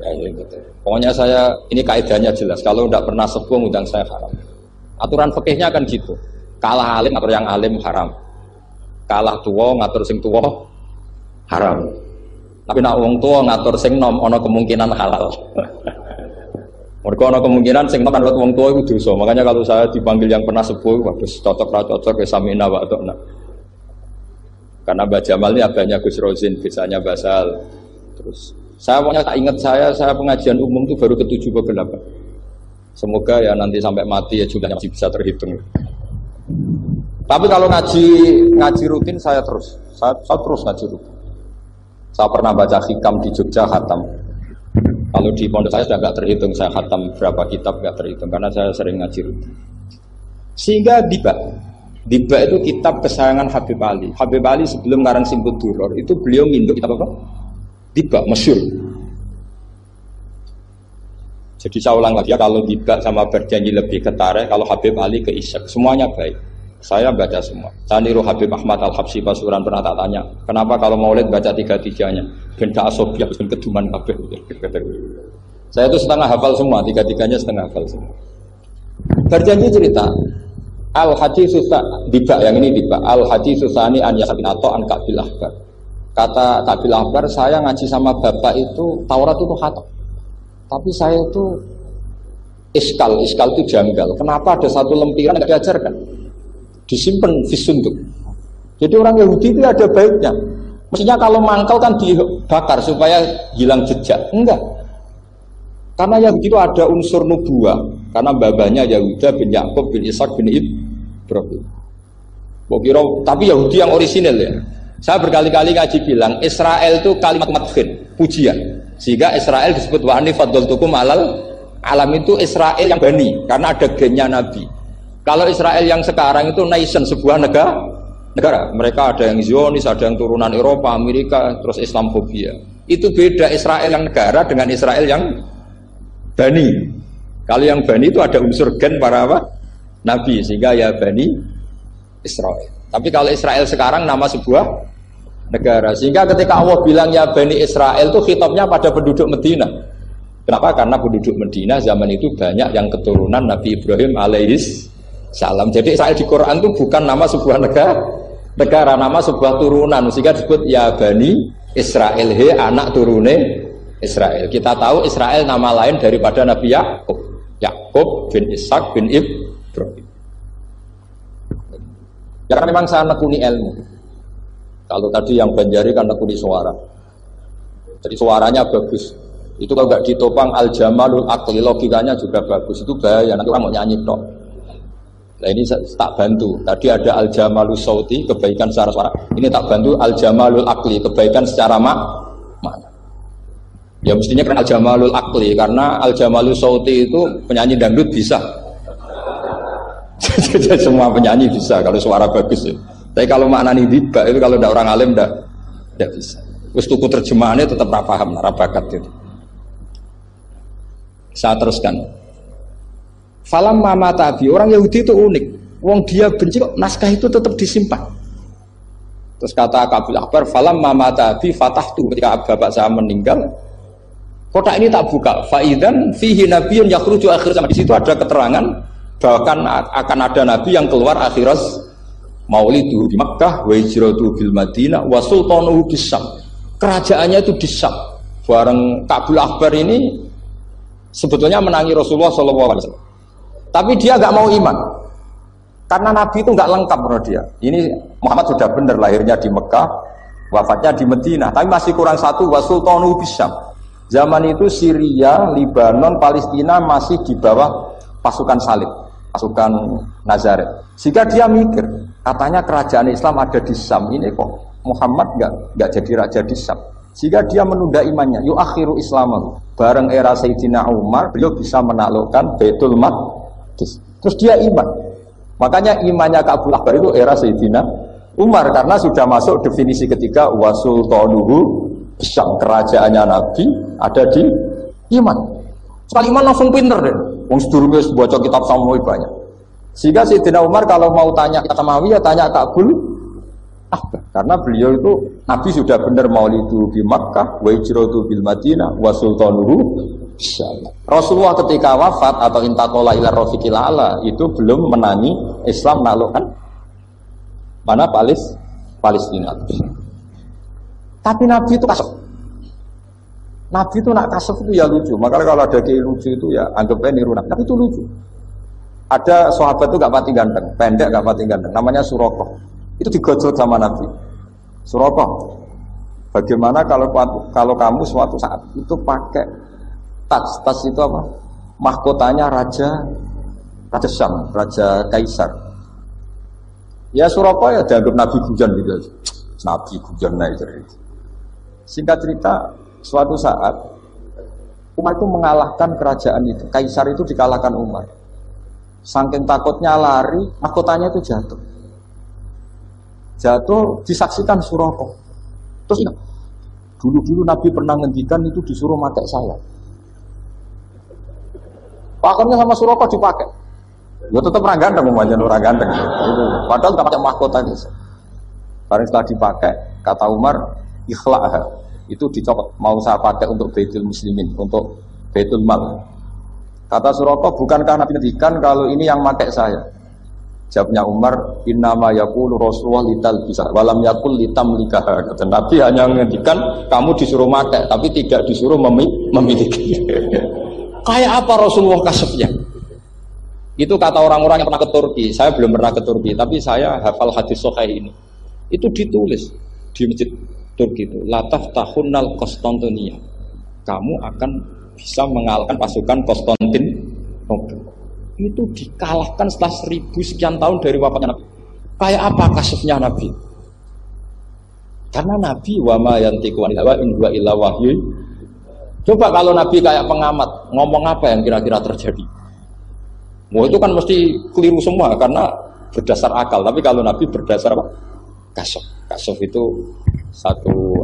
Ya, gitu. Pokoknya saya ini kaidahnya jelas. Kalau tidak pernah sepuh undang saya haram. Aturan fikihnya kan gitu. Kalah alim ngatur yang alim haram. Kalah tua ngatur sing tua haram. Tapi nak wong tua ngatur sing nom ono kemungkinan halal. Mereka ada kemungkinan sing tekan wong tua itu dosa. Makanya kalau saya dipanggil yang pernah sepuh, waduh cocok ra cocok ke samina wa ta'na. Karena Mbak Jamal ini abahnya Gus Rozin, biasanya Basal. Terus saya pokoknya tak ingat saya pengajian umum itu baru ke-7 ke 8. Semoga ya nanti sampai mati ya jumlahnya masih bisa terhitung. Tapi kalau ngaji rutin saya terus ngaji rutin. Saya pernah baca hikam di Jogja khatam. Kalau di pondok saya sudah nggak terhitung saya khatam berapa kitab nggak terhitung karena saya sering ngaji rutin. Sehingga Diba itu kitab kesayangan Habib Ali. Habib Ali sebelum ngarang Simpul Duror itu beliau nginduk kitab apa? Diba, masyhur. Jadi saya ulang lagi ya, kalau Diba sama berjanji lebih ketara, kalau Habib Ali ke Isyak, semuanya baik. Saya baca semua. Saya niru Habib Ahmad Al-Habsyi Pasuruan pernah tak tanya, kenapa kalau Maulid baca 3-3-nya? Ben gak asobiah, ben keduman kabeh. Saya itu setengah hafal semua, 3-3-nya setengah hafal semua. Berjanji cerita Al-Haditsus Diba yang ini Diba Al-Haditsus Tsani an Yasar bin Atha an Ka'bil Akhbar. Kata Ka'bil Akhbar, saya ngaji sama bapak itu Taurat itu khatam. Tapi saya itu iskal itu janggal. Kenapa ada satu lempiran yang tidak diajarkan? Disimpan fisunduk. Jadi orang Yahudi itu ada baiknya. Mestinya kalau mangkal kan dibakar supaya hilang jejak. Enggak. Karena Yahudi itu ada unsur nubuah. Karena babanya Yahuda bin Yakub bin Ishak bin Ibrahim. Tapi Yahudi yang orisinal ya. Saya berkali-kali ngaji bilang Israel itu kalimat madhin, pujian. Sehingga Israel disebut wa ani faddaltukum alal alam itu Israel yang bani karena ada gennya Nabi. Kalau Israel yang sekarang itu nation, sebuah negara. Mereka ada yang Zionis, ada yang turunan Eropa, Amerika, terus Islamofobia. Itu beda Israel yang negara dengan Israel yang bani. Kalau yang bani itu ada unsur gen para apa? Nabi, sehingga ya bani Israel. Tapi kalau Israel sekarang nama sebuah negara. Sehingga ketika Allah bilang ya Bani Israel itu khitabnya pada penduduk Medina. Kenapa? Karena penduduk Medina zaman itu banyak yang keturunan Nabi Ibrahim alaihis salam. Jadi Israel di Quran itu bukan nama sebuah negara, nama sebuah turunan. Sehingga disebut ya Bani Israel, he anak turune Israel. Kita tahu Israel nama lain daripada Nabi Yakub. Yakub bin Ishak bin Ibrahim. Ya karena memang saya nekuni ilmu. Kalau tadi yang Banjari kan nekuni suara. Jadi suaranya bagus. Itu kalau nggak ditopang al-jamalul akli, logikanya juga bagus. Itu bahaya, nanti orang mau nyanyi tok. Nah ini tak bantu. Tadi ada al-jamalul sauti, kebaikan secara suara. Ini tak bantu al-jamalul akli, kebaikan secara makna. Ya mestinya kan al-jamalul akli, karena al-jamalul sauti itu penyanyi dangdut bisa. Jadi semua penyanyi bisa kalau suara bagus ya. Tapi kalau maknani hibah itu kalau tidak orang alim tidak bisa. Terus tuku terjemahannya tetap paham, bakat itu. Saya teruskan. Falam mama tabi, orang Yahudi itu unik. Wong dia benci kok naskah itu tetap disimpan. Terus kata Kabil Akbar, falam mama tabi fatahtu, ketika bapak saya meninggal, kotak ini tak buka. Faidan fihi nabiyun yakhruju akhir zaman. Di situ ada keterangan bahkan akan ada nabi yang keluar akhirat maulidu di Makkah wa hijratu bil Madinah wa sultanuhu bis Syam. Kerajaannya itu di Syam. Bareng Kabil Akbar ini sebetulnya menangi Rasulullah SAW. Tapi dia nggak mau iman. Karena nabi itu nggak lengkap menurut dia. Ini Muhammad sudah benar lahirnya di Mekah, wafatnya di Madinah, tapi masih kurang satu wa sultanuhu bis Syam. Zaman itu Syria, Lebanon, Palestina masih di bawah pasukan salib, pasukan Nazaret. Sehingga dia mikir, katanya kerajaan Islam ada di Syam, ini kok Muhammad nggak jadi raja di Syam. Sehingga dia menunda imannya. Yuakhiru Islamahu. Bareng era Sayyidina Umar, beliau bisa menaklukkan Baitul Maqdis. Terus dia iman. Makanya imannya Kabil Akbar itu era Sayyidina Umar karena sudah masuk definisi ketiga wasultanuhu Syam, kerajaannya Nabi ada di iman. Sekali iman langsung pinter deh. Wong sedurunge baca kitab Samawi banyak. Sehingga Sayyidina Umar kalau mau tanya kitab Samawi ya tanya Kabil Akbar. Karena beliau itu Nabi sudah benar maulidu di Makkah, wa hijratu bil Madinah, wa sultanuhu Syam. Rasulullah ketika wafat atau intaqala ila rafiqil ala itu belum menangi Islam naklukkan mana Palestina. Tapi Nabi itu kasep. Nabi itu nak kasep itu ya lucu. Makanya kalau ada kiai lucu itu ya anggapnya niru Nabi. Nabi itu lucu. Ada sahabat itu gak pati ganteng, pendek gak pati ganteng. Namanya Suraqah. Itu digojlok sama Nabi. Suraqah, bagaimana kalau kamu suatu saat itu pakai tas itu apa? Mahkotanya Raja Syam, Raja Kaisar. Ya Suraqah ya dianggap Nabi Gujan gitu. Nabi Gujan naik. Singkat cerita, suatu saat Umar itu mengalahkan kerajaan itu. Kaisar itu dikalahkan Umar. Saking takutnya lari, mahkotanya itu jatuh disaksikan Suraqah. Terus dulu Nabi pernah ngendikan itu disuruh pakai saya. Pakainya sama Suraqah dipakai. Ya tetap orang ganteng, orang ganteng. Padahal tak pakai mahkota gitu. Barang setelah dipakai, kata Umar, ikhla'ha. Itu dicopot, mau saya pakai untuk Baitul Muslimin, untuk Baitul Mal. Kata Suraqah, bukankah Nabi ngendikan kalau ini yang pakai saya? Jawabnya Umar, innama yaqulu Rasulullah lital bisa, walam yaqul litam likah. Kata Nabi hanya ngendikan kamu disuruh pakai, tapi tidak disuruh memiliki. Kayak apa Rasulullah kasefnya? Itu kata orang-orang yang pernah ke Turki. Saya belum pernah ke Turki, tapi saya hafal hadis sahih ini. Itu ditulis di masjid Turki itu, lataf tahunnal Konstantinia. Kamu akan bisa mengalahkan pasukan Konstantinopel. Itu dikalahkan setelah 1000 sekian tahun dari wafatnya Nabi. Kayak apa kasusnya Nabi? Karena Nabi wa ma yantiqu anil hawa in huwa illa wahyu. Coba kalau Nabi kayak pengamat, ngomong apa yang kira-kira terjadi? Mau itu kan mesti keliru semua karena berdasar akal. Tapi kalau Nabi berdasar apa? Kasuf itu satu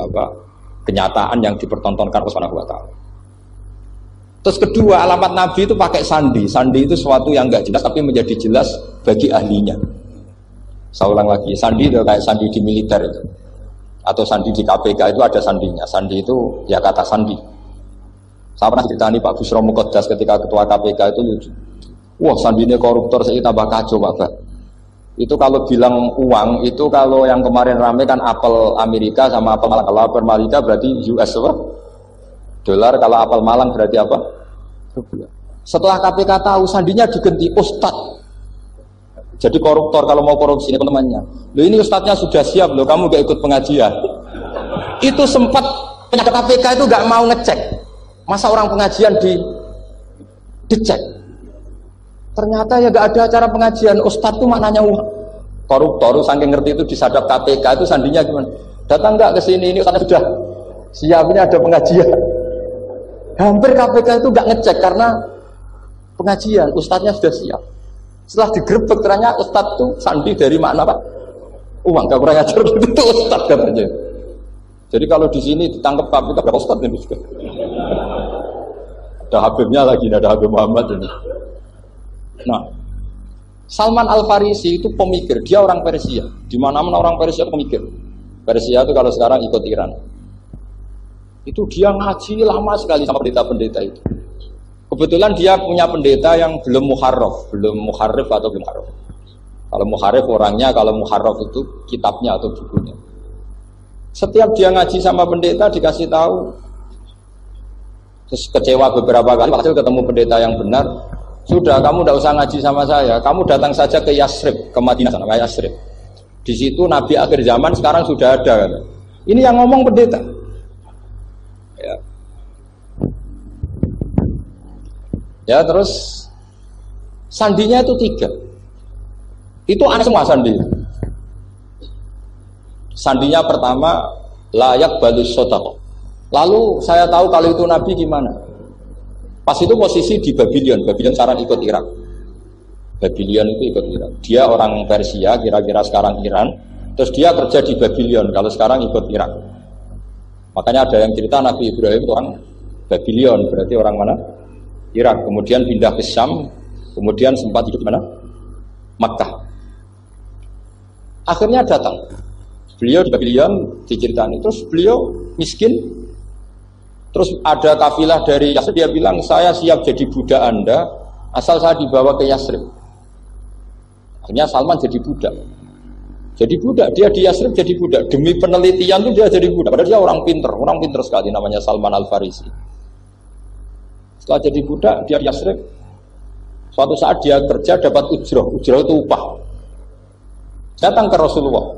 kenyataan yang dipertontonkan oleh Subhanahu wa taala. Terus kedua, alamat Nabi itu pakai sandi. Sandi itu sesuatu yang enggak jelas tapi menjadi jelas bagi ahlinya. Saya ulang lagi, sandi itu kayak sandi di militer itu, atau sandi di KPK itu ada sandinya. Sandi itu ya kata sandi. Saya pernah ceritani Pak Busro Mukoddas ketika ketua KPK itu lucu. Wah, sandinya koruptor, saya tambah kacau Pak. Itu kalau bilang uang, itu kalau yang kemarin rame kan apel Amerika sama apel Malang. Kalau apel Amerika berarti US apa? Dolar, kalau apel Malang berarti apa? Setelah KPK tahu sandinya diganti Ustadz. Jadi koruptor kalau mau korupsi ini teman-temannya. Loh ini ustadznya sudah siap loh, kamu gak ikut pengajian. Itu sempat penyakit KPK itu gak mau ngecek. Masa orang pengajian dicek. Ternyata ya gak ada acara pengajian. Ustadz itu maknanya koruptor, saking ngerti itu disadap KPK itu sandinya gimana? Datang gak ke sini, ini ustadznya sudah siap, ini ada pengajian. Hampir KPK itu gak ngecek karena pengajian, ustadznya sudah siap. Setelah digerebek ternyata ustadz itu sandi dari makna apa? Uang, gak kurang ajar itu ustadz katanya. Jadi kalau di sini ditangkap KPK berapa ustadz ini juga? Ada Habibnya lagi, ada Habib Muhammad ini. Nah, Salman Al Farisi itu pemikir, dia orang Persia. Di mana-mana orang Persia pemikir. Persia itu kalau sekarang ikut Iran. Itu dia ngaji lama sekali sama pendeta-pendeta itu. Kebetulan dia punya pendeta yang belum muharraf atau belum muharraf. Kalau muharraf orangnya, kalau muharraf itu kitabnya atau bukunya. Setiap dia ngaji sama pendeta dikasih tahu, terus kecewa beberapa kali, hasil ketemu pendeta yang benar. Sudah, kamu tidak usah ngaji sama saya, kamu datang saja ke Yasrib, ke Madinah sana, ke Yasrib. Di situ Nabi akhir zaman sekarang sudah ada. Ini yang ngomong pendeta. Ya terus sandinya itu 3. Itu aneh semua sandi. Sandinya pertama layak balus sodako. Lalu saya tahu kalau itu Nabi gimana. Pas itu posisi di Babylon sekarang ikut Irak. Babylon itu ikut Irak. Dia orang Persia, kira-kira sekarang Iran. Terus dia kerja di Babylon, kalau sekarang ikut Irak. Makanya ada yang cerita Nabi Ibrahim itu orang Babylon, berarti orang mana? Irak, kemudian pindah ke Syam, kemudian sempat hidup mana? Makkah. Akhirnya datang. Beliau di Babylon diceritani, terus beliau miskin. Terus ada kafilah dari Yasrib, dia bilang, saya siap jadi budak Anda, asal saya dibawa ke Yasrib. Akhirnya Salman jadi budak. Jadi budak, dia di Yasrib jadi budak. Demi penelitian itu dia jadi budak. Padahal dia orang pinter sekali, namanya Salman Al Farisi. Setelah jadi budak, dia di Yasrib. Suatu saat dia kerja dapat ujroh itu upah. Datang ke Rasulullah.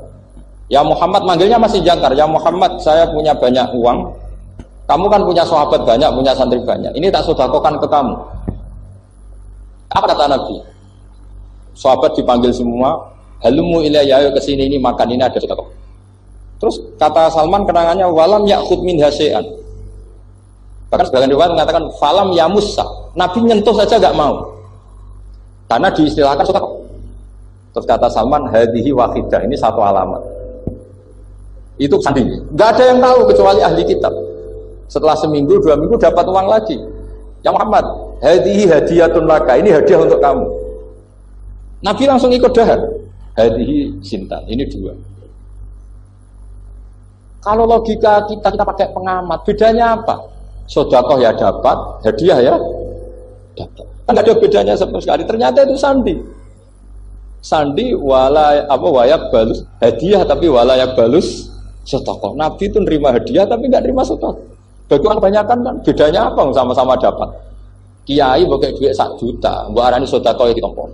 Ya Muhammad, manggilnya masih jangkar. Ya Muhammad, saya punya banyak uang. Kamu kan punya sahabat banyak, punya santri banyak. Ini tak sedekahkan ke kamu. Apa kata Nabi? Sahabat dipanggil semua. Halumu ilayya, ayo kesini, ini makan, ini ada sedekah. Terus kata Salman kenangannya, walam ya'khud min hasya'an. Bahkan sebagian riwayat mengatakan falam yamussa. Nabi nyentuh saja gak mau. Karena diistilahkan sedekah. Terus kata Salman, hadhihi wahidah, ini satu alamat. Itu sandi. Gak ada yang tahu kecuali ahli kitab. Setelah seminggu, 2 minggu dapat uang lagi. Ya Muhammad, hadhihi hadiyatun laka, ini hadiah untuk kamu. Nabi langsung ikut dahar. Hadhihi sintan, ini 2. Kalau logika kita pakai pengamat, bedanya apa? Sedekah ya dapat, hadiah ya dapat. Kan ada bedanya sama sekali. Ternyata itu sandi. Sandi wayak balus hadiah, tapi walayak balus sedekah. Nabi itu nerima hadiah tapi nggak nerima sedekah. Bagi orang kebanyakan kan bedanya apa? Sama-sama dapat. Kiai pakai duit 1 juta, mbok arani sedekah ya ditompo.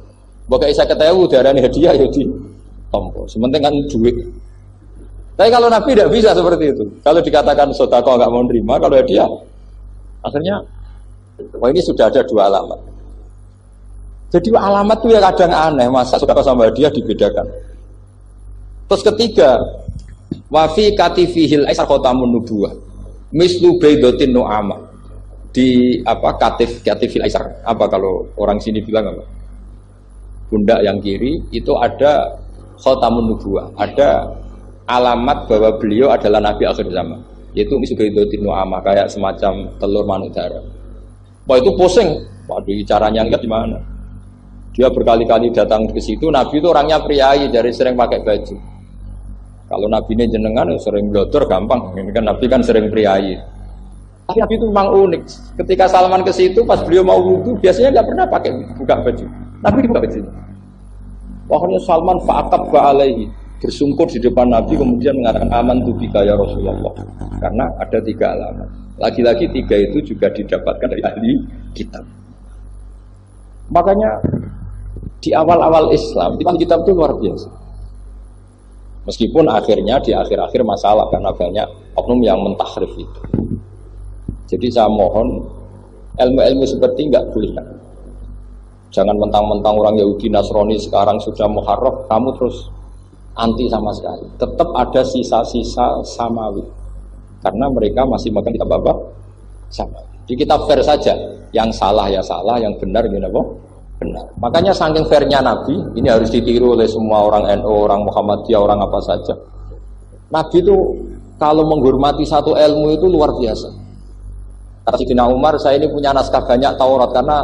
Mbok kayak 50.000 diarani hadiah ya ditompo. Sementing kan duit. Tapi kalau Nabi tidak bisa seperti itu. Kalau dikatakan sedekah nggak mau nerima, kalau hadiah akhirnya, wah ini sudah ada 2 alamat. Jadi alamat itu ya kadang aneh, masa sedekah sama hadiah dibedakan. Terus ketiga, wafi katifihil aisar khotamun nubuwah, mislu baidotin nu'ama. Di apa katifil aisar? Apa kalau orang sini bilang apa? Pundak yang kiri itu ada khotamun nubuwah, ada alamat bahwa beliau adalah nabi akhir zaman. Yaitu misubaidotin nu'ama, kayak semacam telur manuk darah. Wah itu pusing, waduh caranya enggak gimana. Dia berkali-kali datang ke situ. Nabi itu orangnya priayi, dari sering pakai baju. Kalau Nabi ini jenengan sering blodor gampang. Ini kan Nabi kan sering priayi. Tapi Nabi itu memang unik. Ketika Salman ke situ, pas beliau mau wudu, biasanya nggak pernah pakai buka baju. Nabi buka baju. Pokoknya Salman fa'aqab ba'alaihi, bersungkur di depan Nabi, kemudian mengatakan aman tubika ya Rasulullah. Karena ada 3 alamat. Lagi-lagi 3 itu juga didapatkan dari ahli kitab. Makanya di awal-awal Islam, di kitab itu luar biasa. Meskipun akhirnya di akhir-akhir masalah karena banyak oknum yang mentahrif itu. Jadi saya mohon ilmu-ilmu seperti enggak boleh. Jangan mentang-mentang orang Yahudi Nasrani sekarang sudah muharraf, kamu terus anti sama sekali. Tetap ada sisa-sisa samawi. Karena mereka masih makan kitab apa? Sama. Di kitab fair saja. Yang salah ya salah, yang benar gimana apa? Benar. Makanya saking fairnya Nabi, ini harus ditiru oleh semua orang NU, orang Muhammadiyah, orang apa saja. Nabi itu kalau menghormati satu ilmu itu luar biasa. Kata Sayyidina Umar, saya ini punya naskah banyak Taurat karena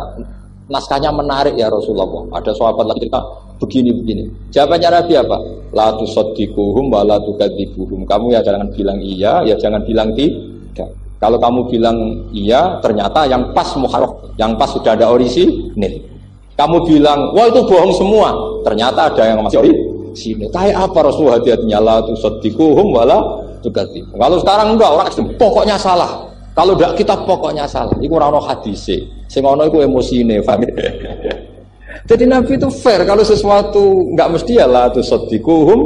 naskahnya menarik ya Rasulullah. Ada sahabat lagi cerita begini-begini. Jawabannya Nabi apa? La tusaddiquhum wa la tukadzibuhum. Kamu ya jangan bilang iya, ya jangan bilang tidak. Kalau kamu bilang iya, ternyata yang pas muharraf, yang pas sudah ada orisinil. Kamu bilang, wah itu bohong semua. Ternyata ada yang masih orisinil. Kayak apa Rasulullah hati-hatinya? La tusaddiquhum wa la tukadzibuhum. Kalau sekarang enggak, orang ekstrem, pokoknya salah. Kalau tidak kita pokoknya salah. Iku ora ono hadise. Sing ono iku emosine, paham? Jadi Nabi itu fair. Kalau sesuatu enggak mesti ya la tusaddiquhum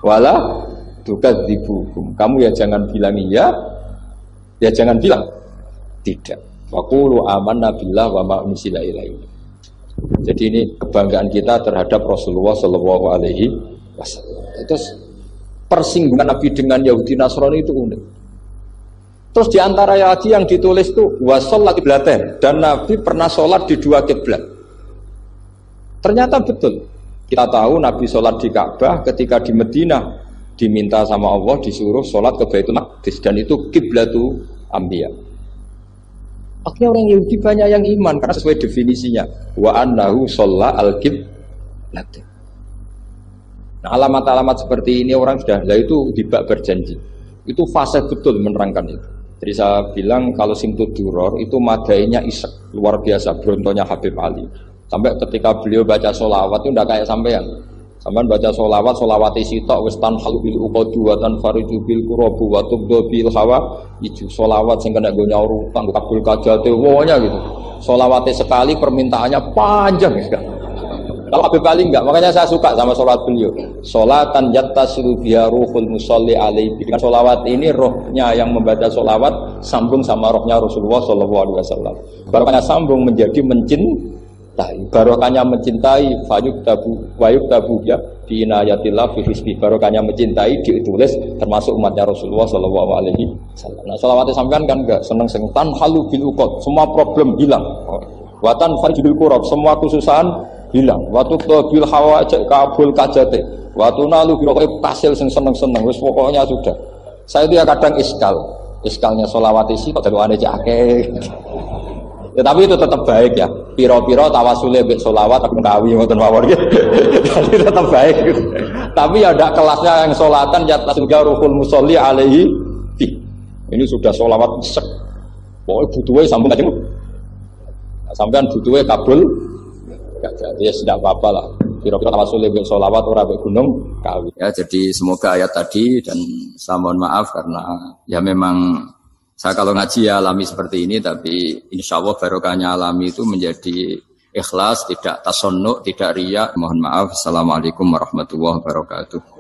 wala tukadzibuhum. Kamu ya jangan bilang iya, ya jangan bilang tidak. Waqulu amanna billah wa ma unzila ilaihi. Jadi ini kebanggaan kita terhadap Rasulullah sallallahu alaihi wasallam. Terus persinggungan Nabi dengan Yahudi Nasrani itu unik. Terus diantara lagi yang ditulis itu wasolat kiblaten, dan Nabi pernah sholat di 2 kiblat. Ternyata betul. Kita tahu Nabi sholat di Ka'bah, ketika di Madinah diminta sama Allah disuruh sholat ke Baitul Maqdis, dan itu kiblatu Anbiya. Akhirnya orang Yahudi banyak yang iman karena sesuai definisinya wa annahu sholla al-kiblaten. Nah, alamat-alamat seperti ini orang sudah, lah itu dibak berjanji. Itu fase betul menerangkan itu. Jadi saya bilang kalau Simtud Duror itu madainya isek luar biasa, brontonya Habib Ali. Sampai ketika beliau baca sholawat itu tidak kayak sampean. Sampean baca sholawat sitok wis tanhalu bil uqadu wa tanfariju bil qurabu wa tubdu bil hawa. Itu sholawat sing kena go nyaur utang kabul kajate wonya gitu. Sholawate sekali permintaannya panjang ya. Kalau Habib Ali enggak, makanya saya suka sama sholat beliau. Sholatan yattasilu biha ruhul musalli alaihi. Dengan sholawat ini rohnya yang membaca sholawat sambung sama rohnya Rasulullah sallallahu alaihi wasallam. Barokahnya sambung menjadi mencintai. Barokahnya mencintai wayuk tabu ya bi inayatillah fi hizbi. Barokahnya mencintai ditulis termasuk umatnya Rasulullah sallallahu alaihi wasallam. Nah, sholawatnya sampean kan enggak seneng tanhalu bil uqad, semua problem hilang. Wa tanfarjul qurab, semua kesusahan hilang. Waktu bil hawa kabul kajate, waktu nalu biro kasil seneng-seneng, wis pokoknya sudah. Saya itu ya kadang iskalnya sholawat isi kok dari jake. Ya tapi itu tetap baik ya. Piro-piro tawasule mbek sholawat tak ngawi ngoten mawon gitu. Jadi tetap baik gitu. Tapi ya ada kelasnya yang sholatan ya tasga ruhul musolli alaihi. Ini sudah sholawat sek. Pokoknya butuhnya sambung aja. Sampean butuhnya kabul. Ya tidak apa-apa lah. Kira-kira tawasul lebih sholawat orang gunung kawi. Ya jadi semoga ayat tadi, dan saya mohon maaf karena ya memang saya kalau ngaji ya alami seperti ini, tapi insya Allah barokahnya alami itu menjadi ikhlas, tidak tasonnuk, tidak riya. Mohon maaf. Assalamualaikum warahmatullahi wabarakatuh.